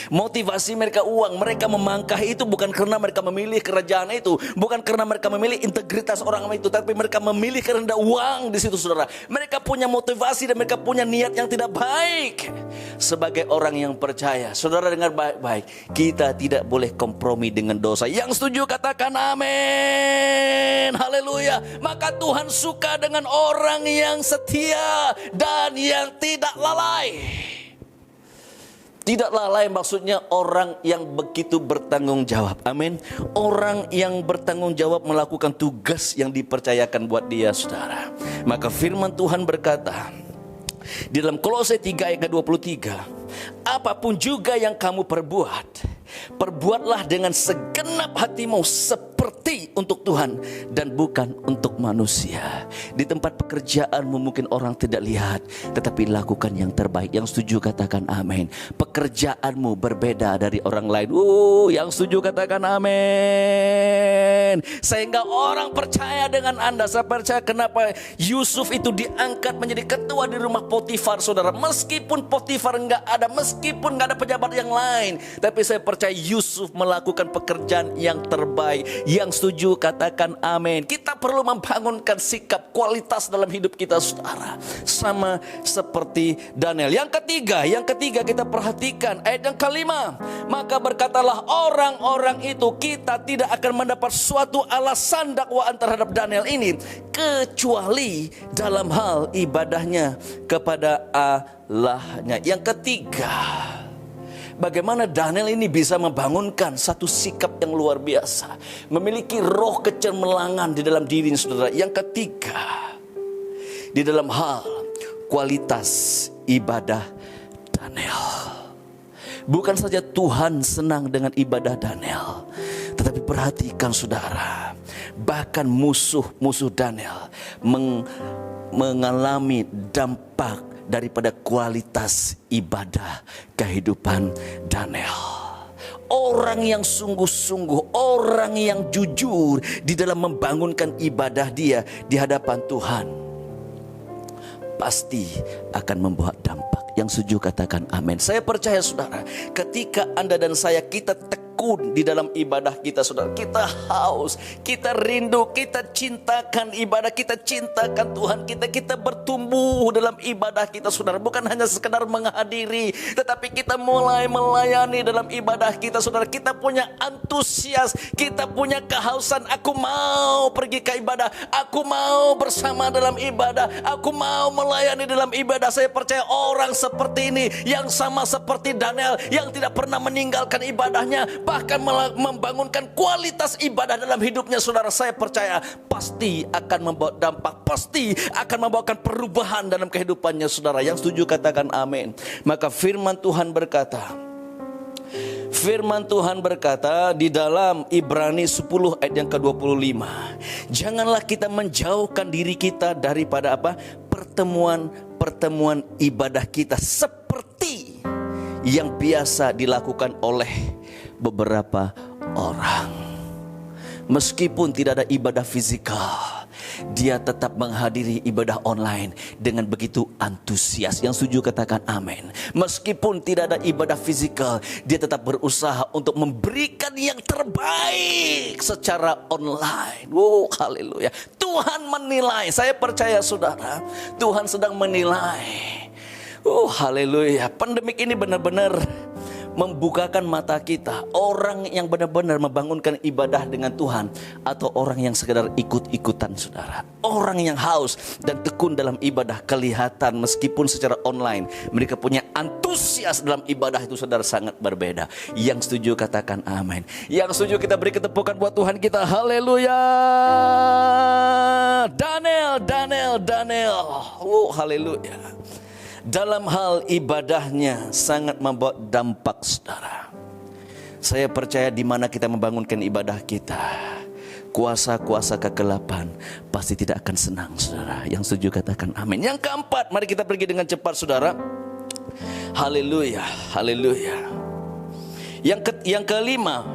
Motivasi mereka uang. Mereka memangkah itu bukan karena mereka memilih kerajaan itu, bukan karena mereka memilih integritas orang itu, tapi mereka memilih karena ada uang di situ saudara. Mereka punya motivasi dan mereka punya niat yang tidak baik. Sebagai orang yang percaya, saudara dengar baik-baik, kita tidak boleh kompromi dengan dosa. Yang setuju katakan amin. Haleluya. Maka Tuhan suka dengan orang yang setia dan yang tidak lalai. Tidak lalai maksudnya orang yang begitu bertanggung jawab. Amin. Orang yang bertanggung jawab melakukan tugas yang dipercayakan buat dia saudara. Maka firman Tuhan berkata di dalam Kolose 3 ayat 23, apapun juga yang kamu perbuat, perbuatlah dengan segenap hatimu seperti untuk Tuhan dan bukan untuk manusia. Di tempat pekerjaanmu mungkin orang tidak lihat, tetapi lakukan yang terbaik. Yang setuju katakan amin. Pekerjaanmu berbeda dari orang lain. Yang setuju katakan amin. Sehingga orang percaya dengan Anda. Saya percaya kenapa Yusuf itu diangkat menjadi ketua di rumah Potifar saudara. Meskipun Potifar enggak ada, meskipun enggak ada pejabat yang lain, tapi saya percaya Yusuf melakukan pekerjaan yang terbaik. Yang setuju katakan amin. Kita perlu membangunkan sikap kualitas dalam hidup kita saudara, sama seperti Daniel. Yang ketiga kita perhatikan ayat yang kelima. Maka berkatalah orang-orang itu, kita tidak akan mendapat suatu alasan dakwaan terhadap Daniel ini, kecuali dalam hal ibadahnya kepada Allahnya. Yang ketiga, bagaimana Daniel ini bisa membangunkan satu sikap yang luar biasa, memiliki roh kecemerlangan di dalam diri saudara. Yang ketiga, di dalam hal kualitas ibadah Daniel. Bukan saja Tuhan senang dengan ibadah Daniel, tetapi perhatikan saudara, bahkan musuh-musuh Daniel mengalami dampak daripada kualitas ibadah kehidupan Daniel. Orang yang sungguh-sungguh, orang yang jujur di dalam membangunkan ibadah dia di hadapan Tuhan, pasti akan membuat dampak. Yang setuju katakan amin. Saya percaya saudara, ketika Anda dan saya kita tekun tekun di dalam ibadah kita, saudara. Kita haus, kita rindu, kita cintakan ibadah, kita cintakan Tuhan kita. Kita bertumbuh dalam ibadah kita, saudara. Bukan hanya sekedar menghadiri, tetapi kita mulai melayani dalam ibadah kita, saudara. Kita punya antusias, kita punya kehausan. Aku mau pergi ke ibadah, aku mau bersama dalam ibadah, aku mau melayani dalam ibadah. Saya percaya orang seperti ini, yang sama seperti Daniel, yang tidak pernah meninggalkan ibadahnya, bahkan membangunkan kualitas ibadah dalam hidupnya, saudara. Saya percaya pasti akan membawa dampak, pasti akan membawakan perubahan dalam kehidupannya, saudara. Yang setuju katakan amin. Maka firman Tuhan berkata di dalam Ibrani 10 ayat yang ke-25, janganlah kita menjauhkan diri kita daripada apa? Pertemuan ibadah kita seperti yang biasa dilakukan oleh beberapa orang. Meskipun tidak ada ibadah fisikal, dia tetap menghadiri ibadah online dengan begitu antusias. Yang setuju katakan amin. Meskipun tidak ada ibadah fisikal, dia tetap berusaha untuk memberikan yang terbaik secara online. Wow, haleluya. Tuhan menilai. Saya percaya, saudara, Tuhan sedang menilai. Oh, haleluya. Pandemik ini benar-benar membukakan mata kita. Orang yang benar-benar membangunkan ibadah dengan Tuhan, atau orang yang sekedar ikut-ikutan, saudara. Orang yang haus dan tekun dalam ibadah kelihatan meskipun secara online. Mereka punya antusias dalam ibadah itu, saudara, sangat berbeda. Yang setuju katakan amin. Yang setuju kita beri ketepukan buat Tuhan kita. Haleluya. Daniel. Oh, haleluya. Dalam hal ibadahnya sangat membawa dampak, saudara. Saya percaya di mana kita membangunkan ibadah kita, kuasa-kuasa kegelapan pasti tidak akan senang, saudara. Yang setuju katakan amin. Yang keempat, mari kita pergi dengan cepat, saudara. Haleluya. Yang kelima,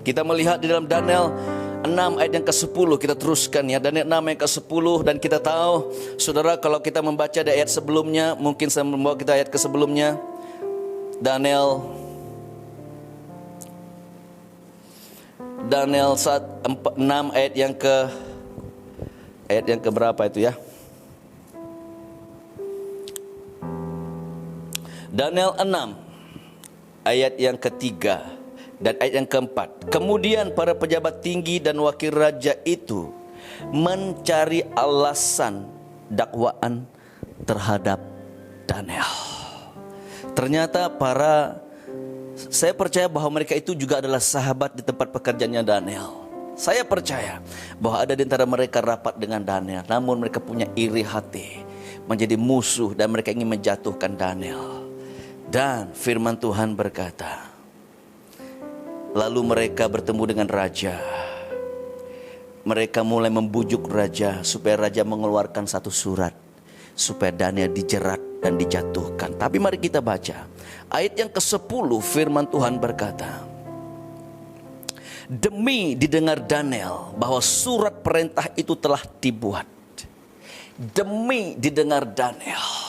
kita melihat di dalam Daniel 6 ayat yang ke-10. Kita teruskan ya, Daniel 6 ayat ke-10. Dan kita tahu, saudara, kalau kita membaca di ayat sebelumnya, mungkin saya membawa kita ayat ke sebelumnya. Daniel 6 ayat yang ke berapa itu ya? Daniel 6 ayat yang ketiga dan ayat yang keempat. Kemudian para pejabat tinggi dan wakil raja itu mencari alasan dakwaan terhadap Daniel. Ternyata saya percaya bahwa mereka itu juga adalah sahabat di tempat pekerjaannya Daniel. Saya percaya bahwa ada di antara mereka rapat dengan Daniel, namun mereka punya iri hati, menjadi musuh, dan mereka ingin menjatuhkan Daniel. Dan firman Tuhan berkata, lalu mereka bertemu dengan raja. Mereka mulai membujuk raja supaya raja mengeluarkan satu surat supaya Daniel dijerat dan dijatuhkan. Tapi mari kita baca ayat yang ke-10. Firman Tuhan berkata, demi didengar Daniel bahwa surat perintah itu telah dibuat. Demi didengar Daniel.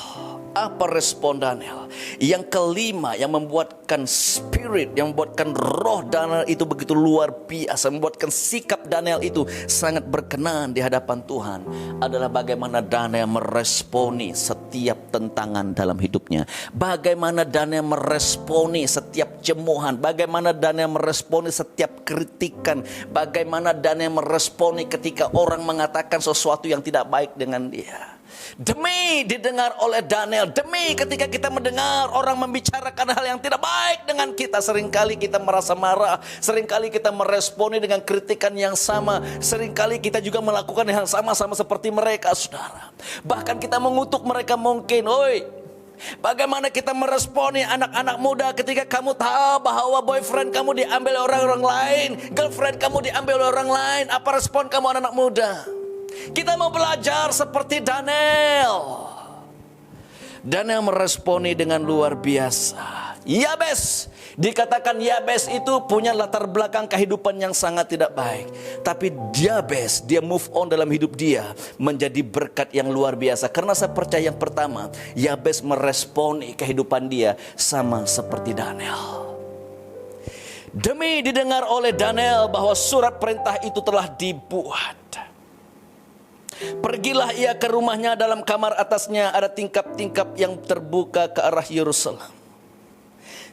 Apa respon Daniel? Yang kelima, yang membuatkan spirit, yang membuatkan roh Daniel itu begitu luar biasa, membuatkan sikap Daniel itu sangat berkenan di hadapan Tuhan, adalah bagaimana Daniel meresponi setiap tentangan dalam hidupnya. Bagaimana Daniel meresponi setiap jemuhan, bagaimana Daniel meresponi setiap kritikan, bagaimana Daniel meresponi ketika orang mengatakan sesuatu yang tidak baik dengan dia. Demi didengar oleh Daniel, demi ketika kita mendengar orang membicarakan hal yang tidak baik dengan kita, seringkali kita merasa marah, seringkali kita meresponi dengan kritikan yang sama, seringkali kita juga melakukan hal sama seperti mereka, saudara. Bahkan kita mengutuk mereka mungkin. Oi, bagaimana kita meresponi anak-anak muda ketika kamu tahu bahwa boyfriend kamu diambil orang-orang lain, girlfriend kamu diambil orang lain? Apa respon kamu anak-anak muda? Kita mau belajar seperti Daniel. Daniel meresponi dengan luar biasa. Yabes, dikatakan Yabes itu punya latar belakang kehidupan yang sangat tidak baik. Tapi Yabes, dia move on dalam hidup dia menjadi berkat yang luar biasa. Karena saya percaya yang pertama, Yabes meresponi kehidupan dia sama seperti Daniel. Demi didengar oleh Daniel bahwa surat perintah itu telah dibuat. Pergilah ia ke rumahnya, dalam kamar atasnya ada tingkap-tingkap yang terbuka ke arah Yerusalem.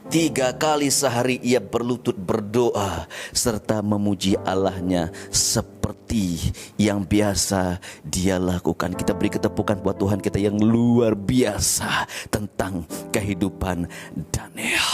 3 kali sehari ia berlutut berdoa serta memuji Allahnya seperti yang biasa dia lakukan. Kita beri ketepukan buat Tuhan kita yang luar biasa tentang kehidupan Daniel.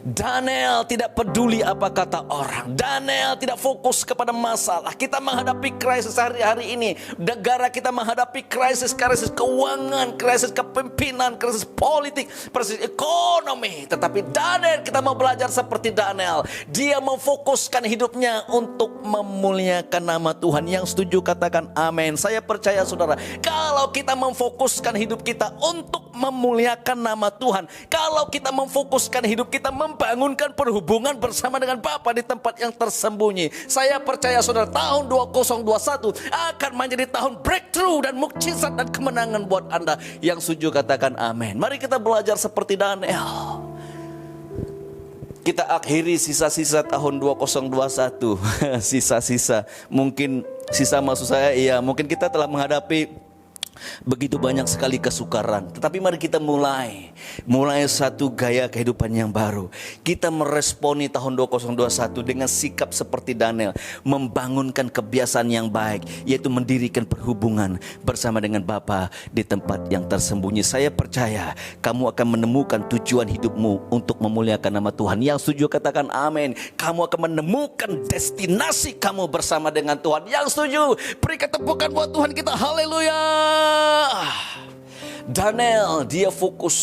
Daniel tidak peduli apa kata orang. Daniel tidak fokus kepada masalah. Kita menghadapi krisis hari-hari ini. Negara kita menghadapi krisis keuangan, krisis kepemimpinan, krisis politik, krisis ekonomi. Tetapi Daniel, kita mau belajar seperti Daniel. Dia memfokuskan hidupnya untuk memuliakan nama Tuhan. Yang setuju katakan amin. Saya percaya saudara, kalau kita memfokuskan hidup kita untuk memuliakan nama Tuhan, kalau kita memfokuskan hidup kita membangunkan perhubungan bersama dengan Bapa di tempat yang tersembunyi, saya percaya saudara, tahun 2021 akan menjadi tahun breakthrough dan mukjizat dan kemenangan buat Anda. Yang setuju katakan amin. Mari kita belajar seperti Daniel. Kita akhiri sisa-sisa tahun 2021. Sisa-sisa, mungkin sisa maksud saya, iya, mungkin kita telah menghadapi begitu banyak sekali kesukaran. Tetapi mari kita mulai satu gaya kehidupan yang baru. Kita meresponi tahun 2021 dengan sikap seperti Daniel, membangunkan kebiasaan yang baik, yaitu mendirikan perhubungan bersama dengan Bapa di tempat yang tersembunyi. Saya percaya kamu akan menemukan tujuan hidupmu untuk memuliakan nama Tuhan. Yang setuju katakan amin. Kamu akan menemukan destinasi kamu bersama dengan Tuhan. Yang setuju beri ketepukan buat Tuhan kita. Haleluya. Daniel, dia fokus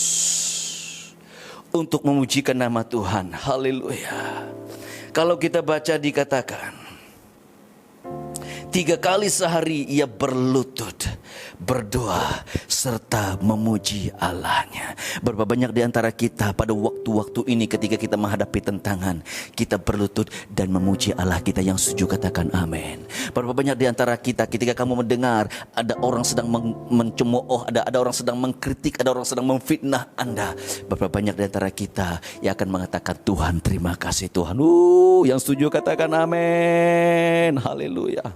untuk memujikan nama Tuhan. Haleluya. Kalau kita baca dikatakan 3 kali sehari ia berlutut berdoa serta memuji Allahnya. Berapa banyak di antara kita pada waktu-waktu ini ketika kita menghadapi tantangan, kita berlutut dan memuji Allah kita. Yang setuju katakan amin. Berapa banyak di antara kita ketika kamu mendengar ada orang sedang mencemooh, ada orang sedang mengkritik, ada orang sedang memfitnah Anda, berapa banyak di antara kita yang akan mengatakan Tuhan terima kasih Tuhan. Yang setuju katakan amin. Haleluya.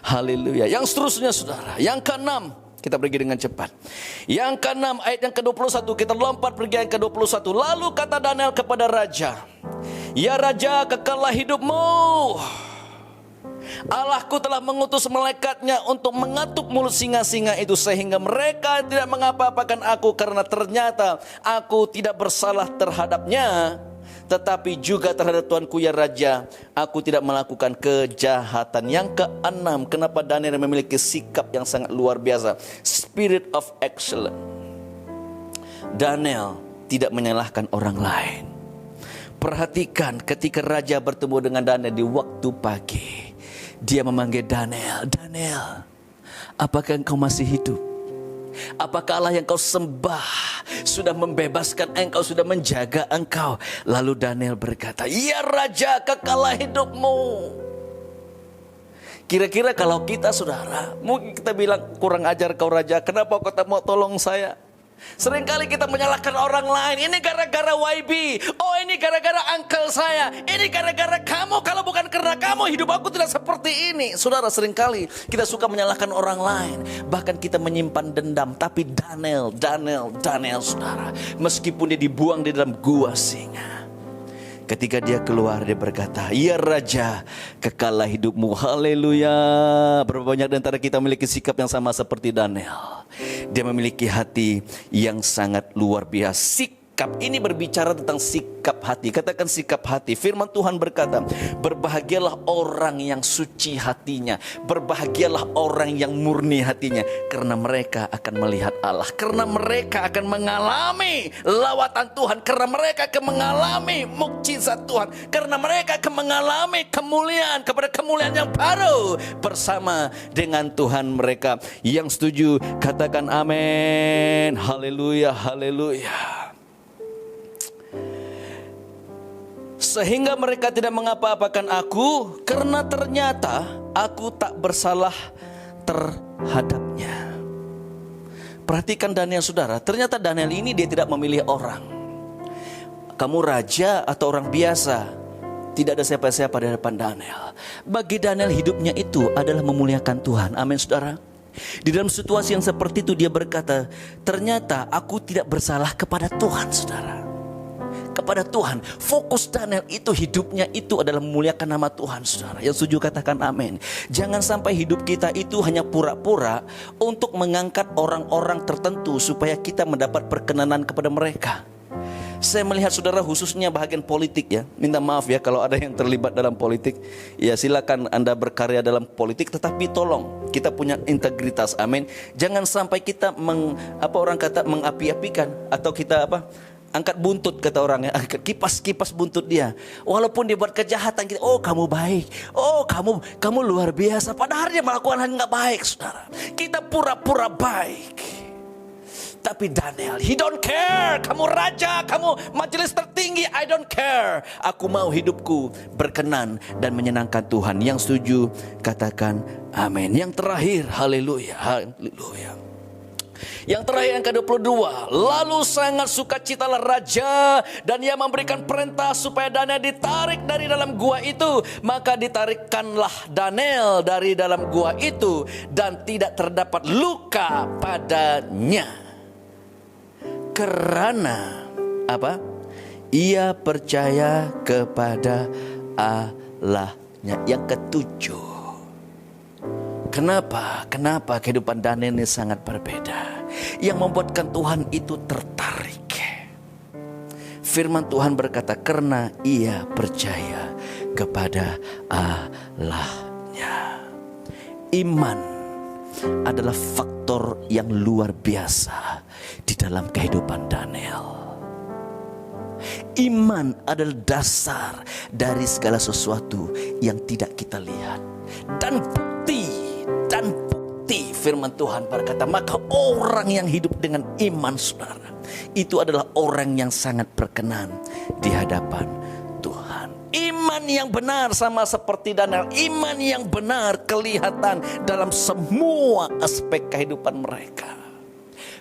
Haleluya. Yang seterusnya saudara, yang ke-6, kita pergi dengan cepat. Yang ke-6 ayat yang ke-21, kita lompat pergi ayat ke-21. Lalu kata Daniel kepada raja, ya raja, kekallah hidupmu. Allahku telah mengutus malaikatnya untuk mengatuk mulut singa-singa itu, sehingga mereka tidak mengapa-apakan aku, karena ternyata aku tidak bersalah terhadapnya, tetapi juga terhadap tuanku ya raja, aku tidak melakukan kejahatan. Yang ke-6, kenapa Daniel memiliki sikap yang sangat luar biasa? Spirit of excellence. Daniel tidak menyalahkan orang lain. Perhatikan ketika raja bertemu dengan Daniel di waktu pagi, dia memanggil Daniel, Daniel, apakah engkau masih hidup? Apakah Allah yang kau sembah sudah membebaskan engkau, sudah menjaga engkau? Lalu Daniel berkata, ya raja, kekallah hidupmu. Kira-kira kalau kita saudara, mungkin kita bilang, kurang ajar kau raja, kenapa kau tak mau tolong saya? Seringkali kita menyalahkan orang lain. Ini gara-gara YB. Oh, ini gara-gara uncle saya. Ini gara-gara kamu. Kalau bukan karena kamu, hidup aku tidak seperti ini. Saudara, seringkali kita suka menyalahkan orang lain. Bahkan kita menyimpan dendam. Tapi Daniel saudara, meskipun dia dibuang di dalam gua singa, ketika dia keluar, dia berkata, ya raja, kekallah hidupmu. Haleluya. Berapa banyak di antara kita memiliki sikap yang sama seperti Daniel. Dia memiliki hati yang sangat luar biasa. Sikap ini berbicara tentang sikap hati. Katakan sikap hati. Firman Tuhan berkata, berbahagialah orang yang suci hatinya, berbahagialah orang yang murni hatinya, karena mereka akan melihat Allah, karena mereka akan mengalami lawatan Tuhan, karena mereka akan mengalami mukjizat Tuhan, karena mereka akan mengalami kemuliaan kepada kemuliaan yang baru bersama dengan Tuhan mereka. Yang setuju katakan amin. Haleluya, haleluya. Sehingga mereka tidak mengapa-apakan aku, karena ternyata aku tak bersalah terhadapnya. Perhatikan Daniel saudara, ternyata Daniel ini dia tidak memilih orang. Kamu raja atau orang biasa, Tidak ada siapa-siapa di hadapan Daniel. Bagi Daniel hidupnya itu adalah memuliakan Tuhan. Amin saudara. Di dalam situasi yang seperti itu dia berkata, ternyata aku tidak bersalah kepada Tuhan saudara. Kepada Tuhan. Fokus Daniel itu hidupnya itu adalah memuliakan nama Tuhan saudara. Yang setuju katakan amin. Jangan sampai hidup kita itu hanya pura-pura untuk mengangkat orang-orang tertentu supaya kita mendapat perkenanan kepada mereka. Saya melihat saudara khususnya bahagian politik ya. Minta maaf ya kalau ada yang terlibat dalam politik. Ya silakan Anda berkarya dalam politik, tetapi tolong kita punya integritas. Amin. Jangan sampai kita mengapi-apikan atau kita angkat buntut kata orang ya, angkat kipas buntut dia. Walaupun dia buat kejahatan kita, oh kamu baik, oh kamu luar biasa. Padahal dia melakukan hal nggak baik, saudara. Kita pura-pura baik. Tapi Daniel, he don't care. Kamu raja, kamu majelis tertinggi, I don't care. Aku mau hidupku berkenan dan menyenangkan Tuhan. Yang setuju katakan amin. Yang terakhir, haleluya, haleluya. Yang terakhir yang ke-22, lalu sangat sukacitalah raja dan ia memberikan perintah supaya Daniel ditarik dari dalam gua itu. Maka ditarikkanlah Daniel dari dalam gua itu dan tidak terdapat luka padanya. Karena apa? Ia percaya kepada Allahnya. Yang ketujuh, Kenapa kehidupan Daniel ini sangat berbeda? Yang membuatkan Tuhan itu tertarik. Firman Tuhan berkata, karena ia percaya kepada Allahnya. Iman adalah faktor yang luar biasa di dalam kehidupan Daniel. Iman adalah dasar dari segala sesuatu yang tidak kita lihat. Dan bukti firman Tuhan berkata, maka orang yang hidup dengan iman saudara, itu adalah orang yang sangat berkenan di hadapan Tuhan. Iman yang benar sama seperti Daniel. Iman yang benar kelihatan dalam semua aspek kehidupan mereka.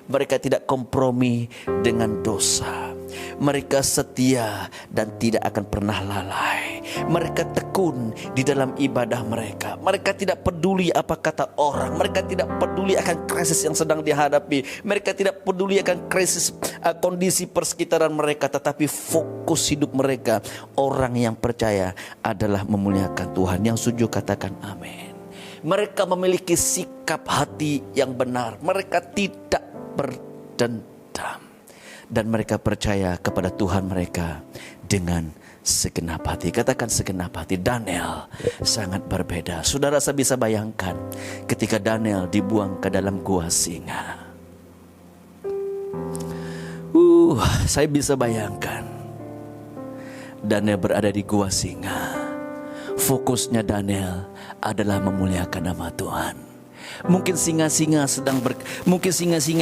Mereka tidak kompromi dengan dosa. Mereka setia dan tidak akan pernah lalai. Mereka tekun di dalam ibadah mereka. Mereka tidak peduli apa kata orang. Mereka tidak peduli akan krisis yang sedang dihadapi. Mereka tidak peduli akan krisis kondisi persekitaran mereka. Tetapi fokus hidup mereka, orang yang percaya adalah memuliakan Tuhan. Yang setuju katakan amin. Mereka memiliki sikap hati yang benar. Mereka tidak berdendam. Dan mereka percaya kepada Tuhan mereka dengan segenap hati. Katakan segenap hati. Daniel sangat berbeda. Saudara, saya bisa bayangkan ketika Daniel dibuang ke dalam gua singa. Saya bisa bayangkan Daniel berada di gua singa. Fokusnya Daniel adalah memuliakan nama Tuhan. Mungkin singa-singa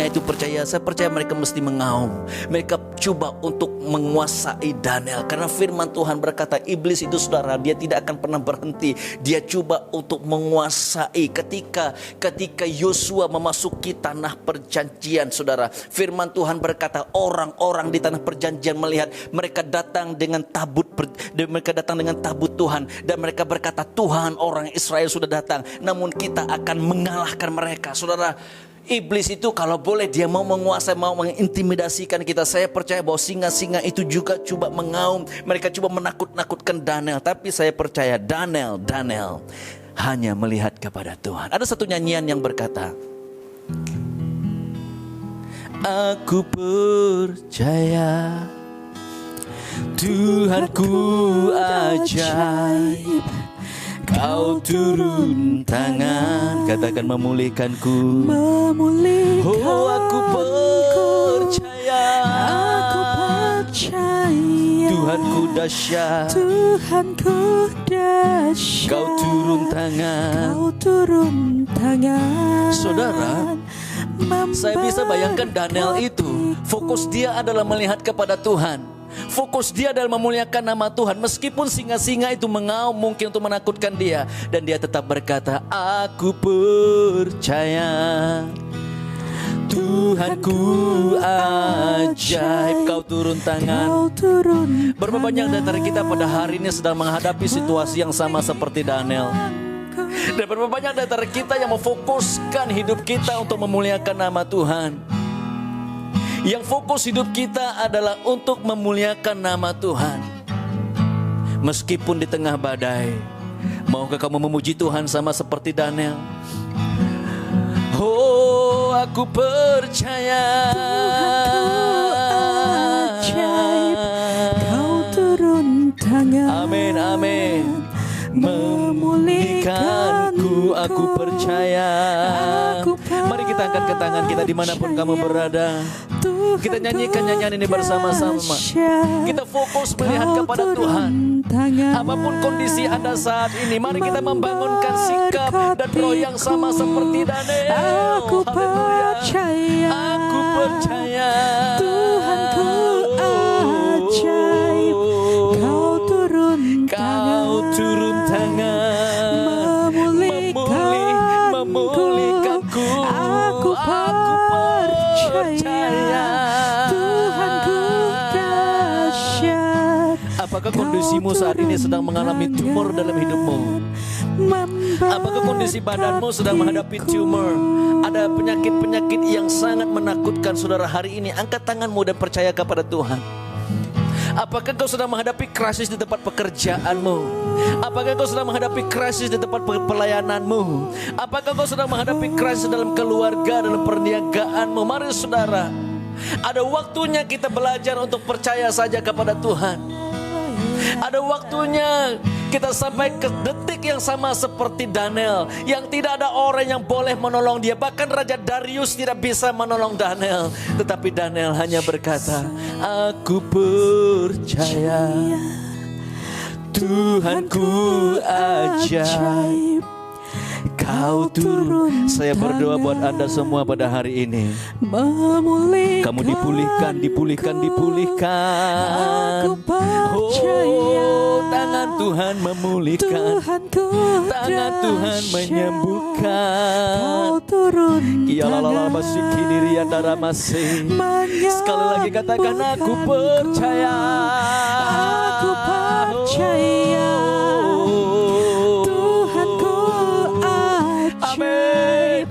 itu percaya, saya percaya mereka mesti mengaum. Mereka coba untuk menguasai Daniel. Karena firman Tuhan berkata, iblis itu saudara, dia tidak akan pernah berhenti. Dia coba untuk menguasai. Ketika Yosua memasuki tanah perjanjian saudara, firman Tuhan berkata, orang-orang di tanah perjanjian melihat mereka datang dengan tabut Tuhan. Dan mereka berkata, Tuhan, orang Israel sudah datang, namun kita akan mengalahkan mereka. Saudara, iblis itu kalau boleh dia mau menguasai, mau mengintimidasikan kita. Saya percaya bahwa singa-singa itu juga coba mengaum. Mereka coba menakut-nakutkan Daniel. Tapi saya percaya Daniel hanya melihat kepada Tuhan. Ada satu nyanyian yang berkata, aku percaya Tuhanku ajaib, Kau turun tangan, katakan memulihkanku. Oh, aku percaya Tuhanku dahsyat, Kau turun tangan. Saudara, saya bisa bayangkan Daniel itu, fokus dia adalah melihat kepada Tuhan. Fokus dia adalah memuliakan nama Tuhan. Meskipun singa-singa itu mengaum mungkin untuk menakutkan dia, dan dia tetap berkata, aku percaya Tuhanku ajaib, Kau turun tangan. Berapa banyak dari antara kita pada hari ini sedang menghadapi situasi yang sama seperti Daniel. Dan berapa banyak dari antara kita yang memfokuskan hidup kita untuk memuliakan nama Tuhan. Yang fokus hidup kita adalah untuk memuliakan nama Tuhan. Meskipun di tengah badai, maukah kamu memuji Tuhan sama seperti Daniel? Oh, aku percaya ajaib, Kau turun tangan. Amin, amin. Memulihkanku, aku percaya. Mari kita angkat tangan kita dimanapun kamu berada. Kita nyanyikan nyanyian ini bersama-sama. Kita fokus melihat kepada Tuhan. Apapun kondisi Anda saat ini, mari kita membangunkan sikap dan roh yang sama seperti Daniel. Aku percaya, Aku percaya Tuhanku ajaib, Kau turun tangan, memulihkanku. Aku percaya, Tuhanku dahsyat. Apakah kondisimu saat ini sedang mengalami tumor dalam hidupmu? Apakah kondisi badanmu sedang menghadapi tumor? Ada penyakit-penyakit yang sangat menakutkan saudara hari ini. Angkat tanganmu dan percaya kepada Tuhan. Apakah kau sedang menghadapi krisis di tempat pekerjaanmu? Apakah kau sedang menghadapi krisis di tempat pelayananmu? Apakah kau sedang menghadapi krisis dalam keluarga, dalam perniagaanmu? Mari saudara, ada waktunya kita belajar untuk percaya saja kepada Tuhan. Ada waktunya kita sampai ke detik yang sama seperti Daniel, yang tidak ada orang yang boleh menolong dia. Bahkan Raja Darius tidak bisa menolong Daniel. Tetapi Daniel hanya berkata, aku percaya Tuhanku ajaib, Kau turun. Saya berdoa buat Anda semua pada hari ini. Kamu dipulihkan. Oh, tangan Tuhan memulihkan. Tangan Tuhan menyembuhkan. Sekali lagi katakan, aku percaya. Aku percaya, Tuhanku ajaib,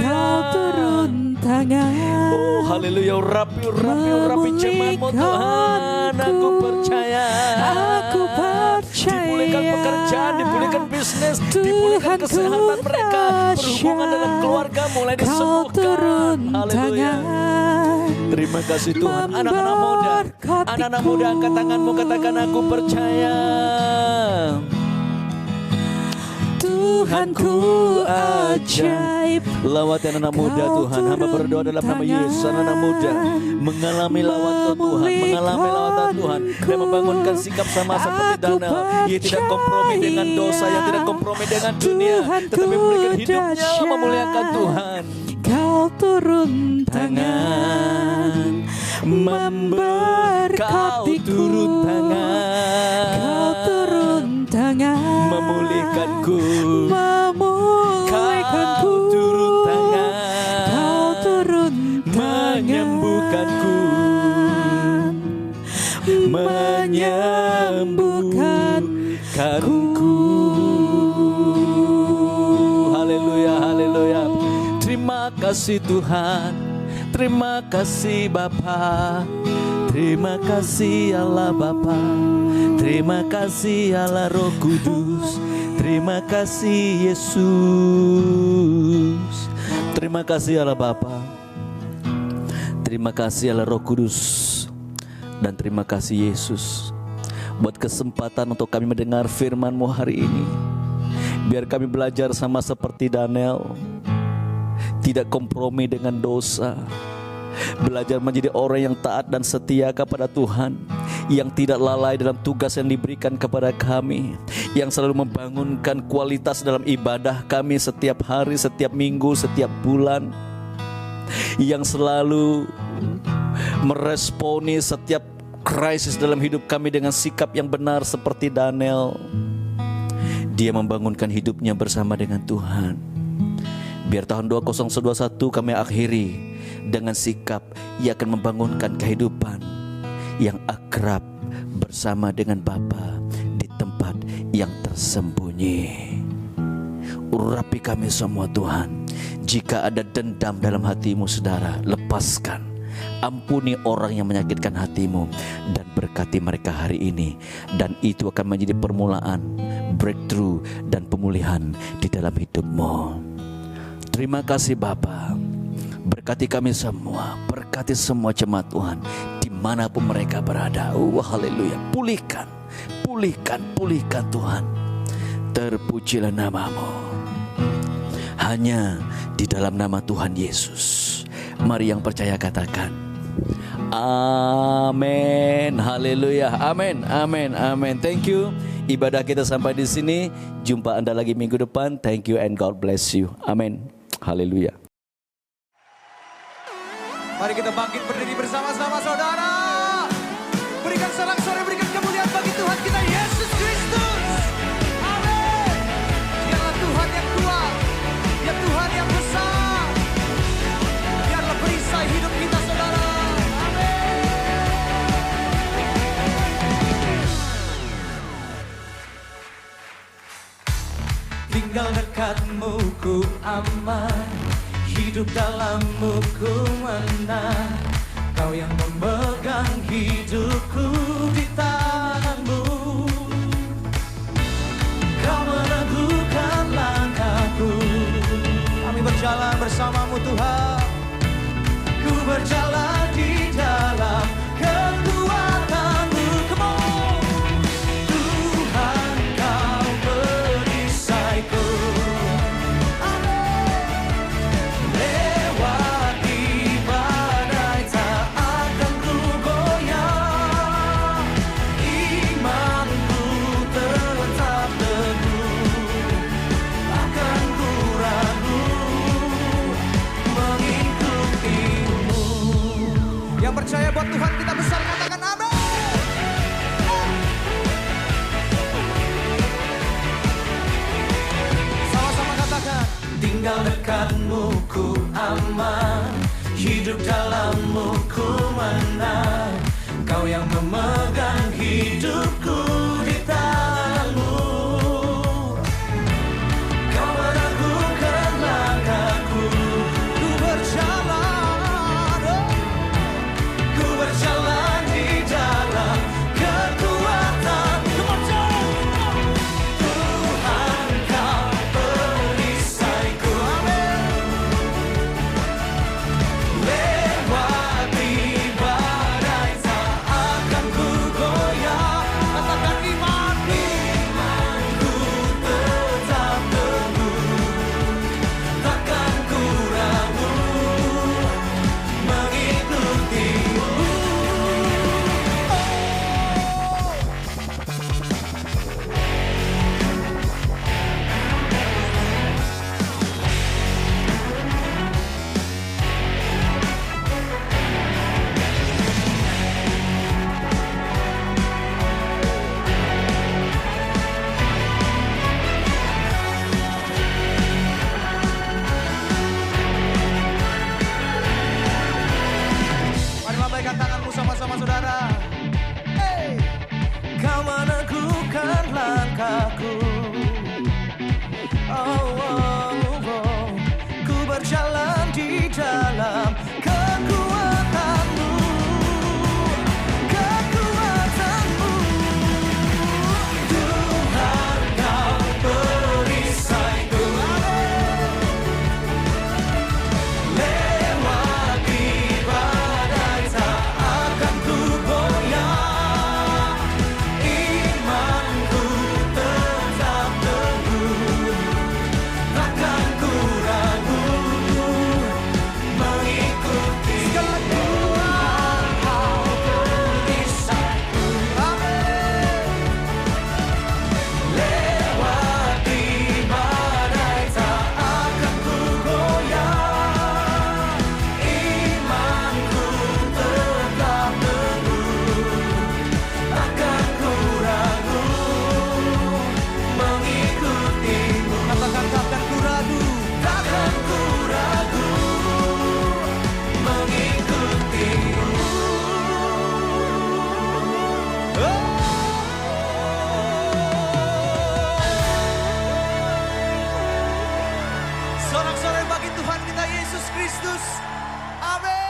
Kau turun tangan. Oh, haleluya. Urapi jemaatmu Tuhan. Aku percaya. Aku percaya, Dipulihkan pekerjaan, dipulihkan bisnis, dipulihkan kesehatan mereka, berhubungan dalam keluarga mulai Kau disembuhkan. turun Haleluya. tangan. Terima kasih Tuhan. Anak-anak muda, anak-anak muda, angkat tanganmu, katakan aku percaya. Tuhanku ajaib, Lawat anak muda Tuhan. Hamba berdoa dalam nama Yesus. Anak muda mengalami lawatan Tuhan, mengalami lawatan Tuhan, dan membangunkan sikap sama seperti Daniel. Ia tidak kompromi dengan dosa, yang tidak kompromi dengan dunia, tetapi memberikan hidupnya memuliakan Tuhan. Kau turun Tangan memberkati, Kau turun tangan, memulihkanku. memulihkanku. Kau turun tangan, Kau turun menyembuhkanku, menyembuhkanku. Haleluya, haleluya. Terima kasih Tuhan, terima kasih Bapa, terima kasih Allah Bapa, terima kasih Allah Roh Kudus, terima kasih Yesus, terima kasih Allah Bapa, terima kasih Allah Roh Kudus, dan terima kasih Yesus buat kesempatan untuk kami mendengar firman-Mu hari ini. Biar kami belajar sama seperti Daniel, tidak kompromi dengan dosa, belajar menjadi orang yang taat dan setia kepada Tuhan, yang tidak lalai dalam tugas yang diberikan kepada kami, yang selalu membangunkan kualitas dalam ibadah kami setiap hari, setiap minggu, setiap bulan, yang selalu meresponi setiap krisis dalam hidup kami dengan sikap yang benar seperti Daniel. Dia membangunkan hidupnya bersama dengan Tuhan. Biar tahun 2021 kami akhiri dengan sikap ia akan membangunkan kehidupan yang akrab bersama dengan Bapa di tempat yang tersembunyi. Urapi kami semua Tuhan. Jika ada dendam dalam hatimu saudara, lepaskan. Ampuni orang yang menyakitkan hatimu dan berkati mereka hari ini. Dan itu akan menjadi permulaan breakthrough dan pemulihan di dalam hidupmu. Terima kasih Bapa. Berkati kami semua, berkati semua jemaat Tuhan dimanapun mereka berada. Haleluya. Pulihkan, pulihkan, pulihkan Tuhan. Terpujilah namamu. Hanya di dalam nama Tuhan Yesus. Mari yang percaya katakan amin. Haleluya. Amin. Amin. Amin. Thank you. Ibadah kita sampai di sini. Jumpa Anda lagi minggu depan. Thank you and God bless you. Amin. Haleluya. Mari kita bangkit berdiri bersama-sama saudara. Berikan sorak-sorai, berikan kemuliaan bagi Tuhan kita Yesus Kristus. Amin. Dialah Tuhan yang kuat, ya Tuhan yang besar. Biarlah perisai hidup kita saudara. Amin. Tinggal dekatmu ku aman, hidup dalammu ku menang. Kau yang memegang hidupku di tanganmu. Kau meneguhkan langkahku. Kami berjalan bersamamu Tuhan. Ku berjalan di dalam kekuatan-Mu. Come on. Tuhan Kau perisaiku. Percaya buat Tuhan kita besar, katakan amin. Sama-sama katakan. Tinggal dekatmu ku aman, hidup dalammu ku menang. Kau yang memegang hidupku di tanganmu. Kau meneguhkan langkahku. Ku berjalan, berjalan di dalam kekuatan Tuhan Kau perisaiku. Amin. Lewati badai tak akan ku goyah. Katakan Tuhan kita Yesus Kristus. Amin.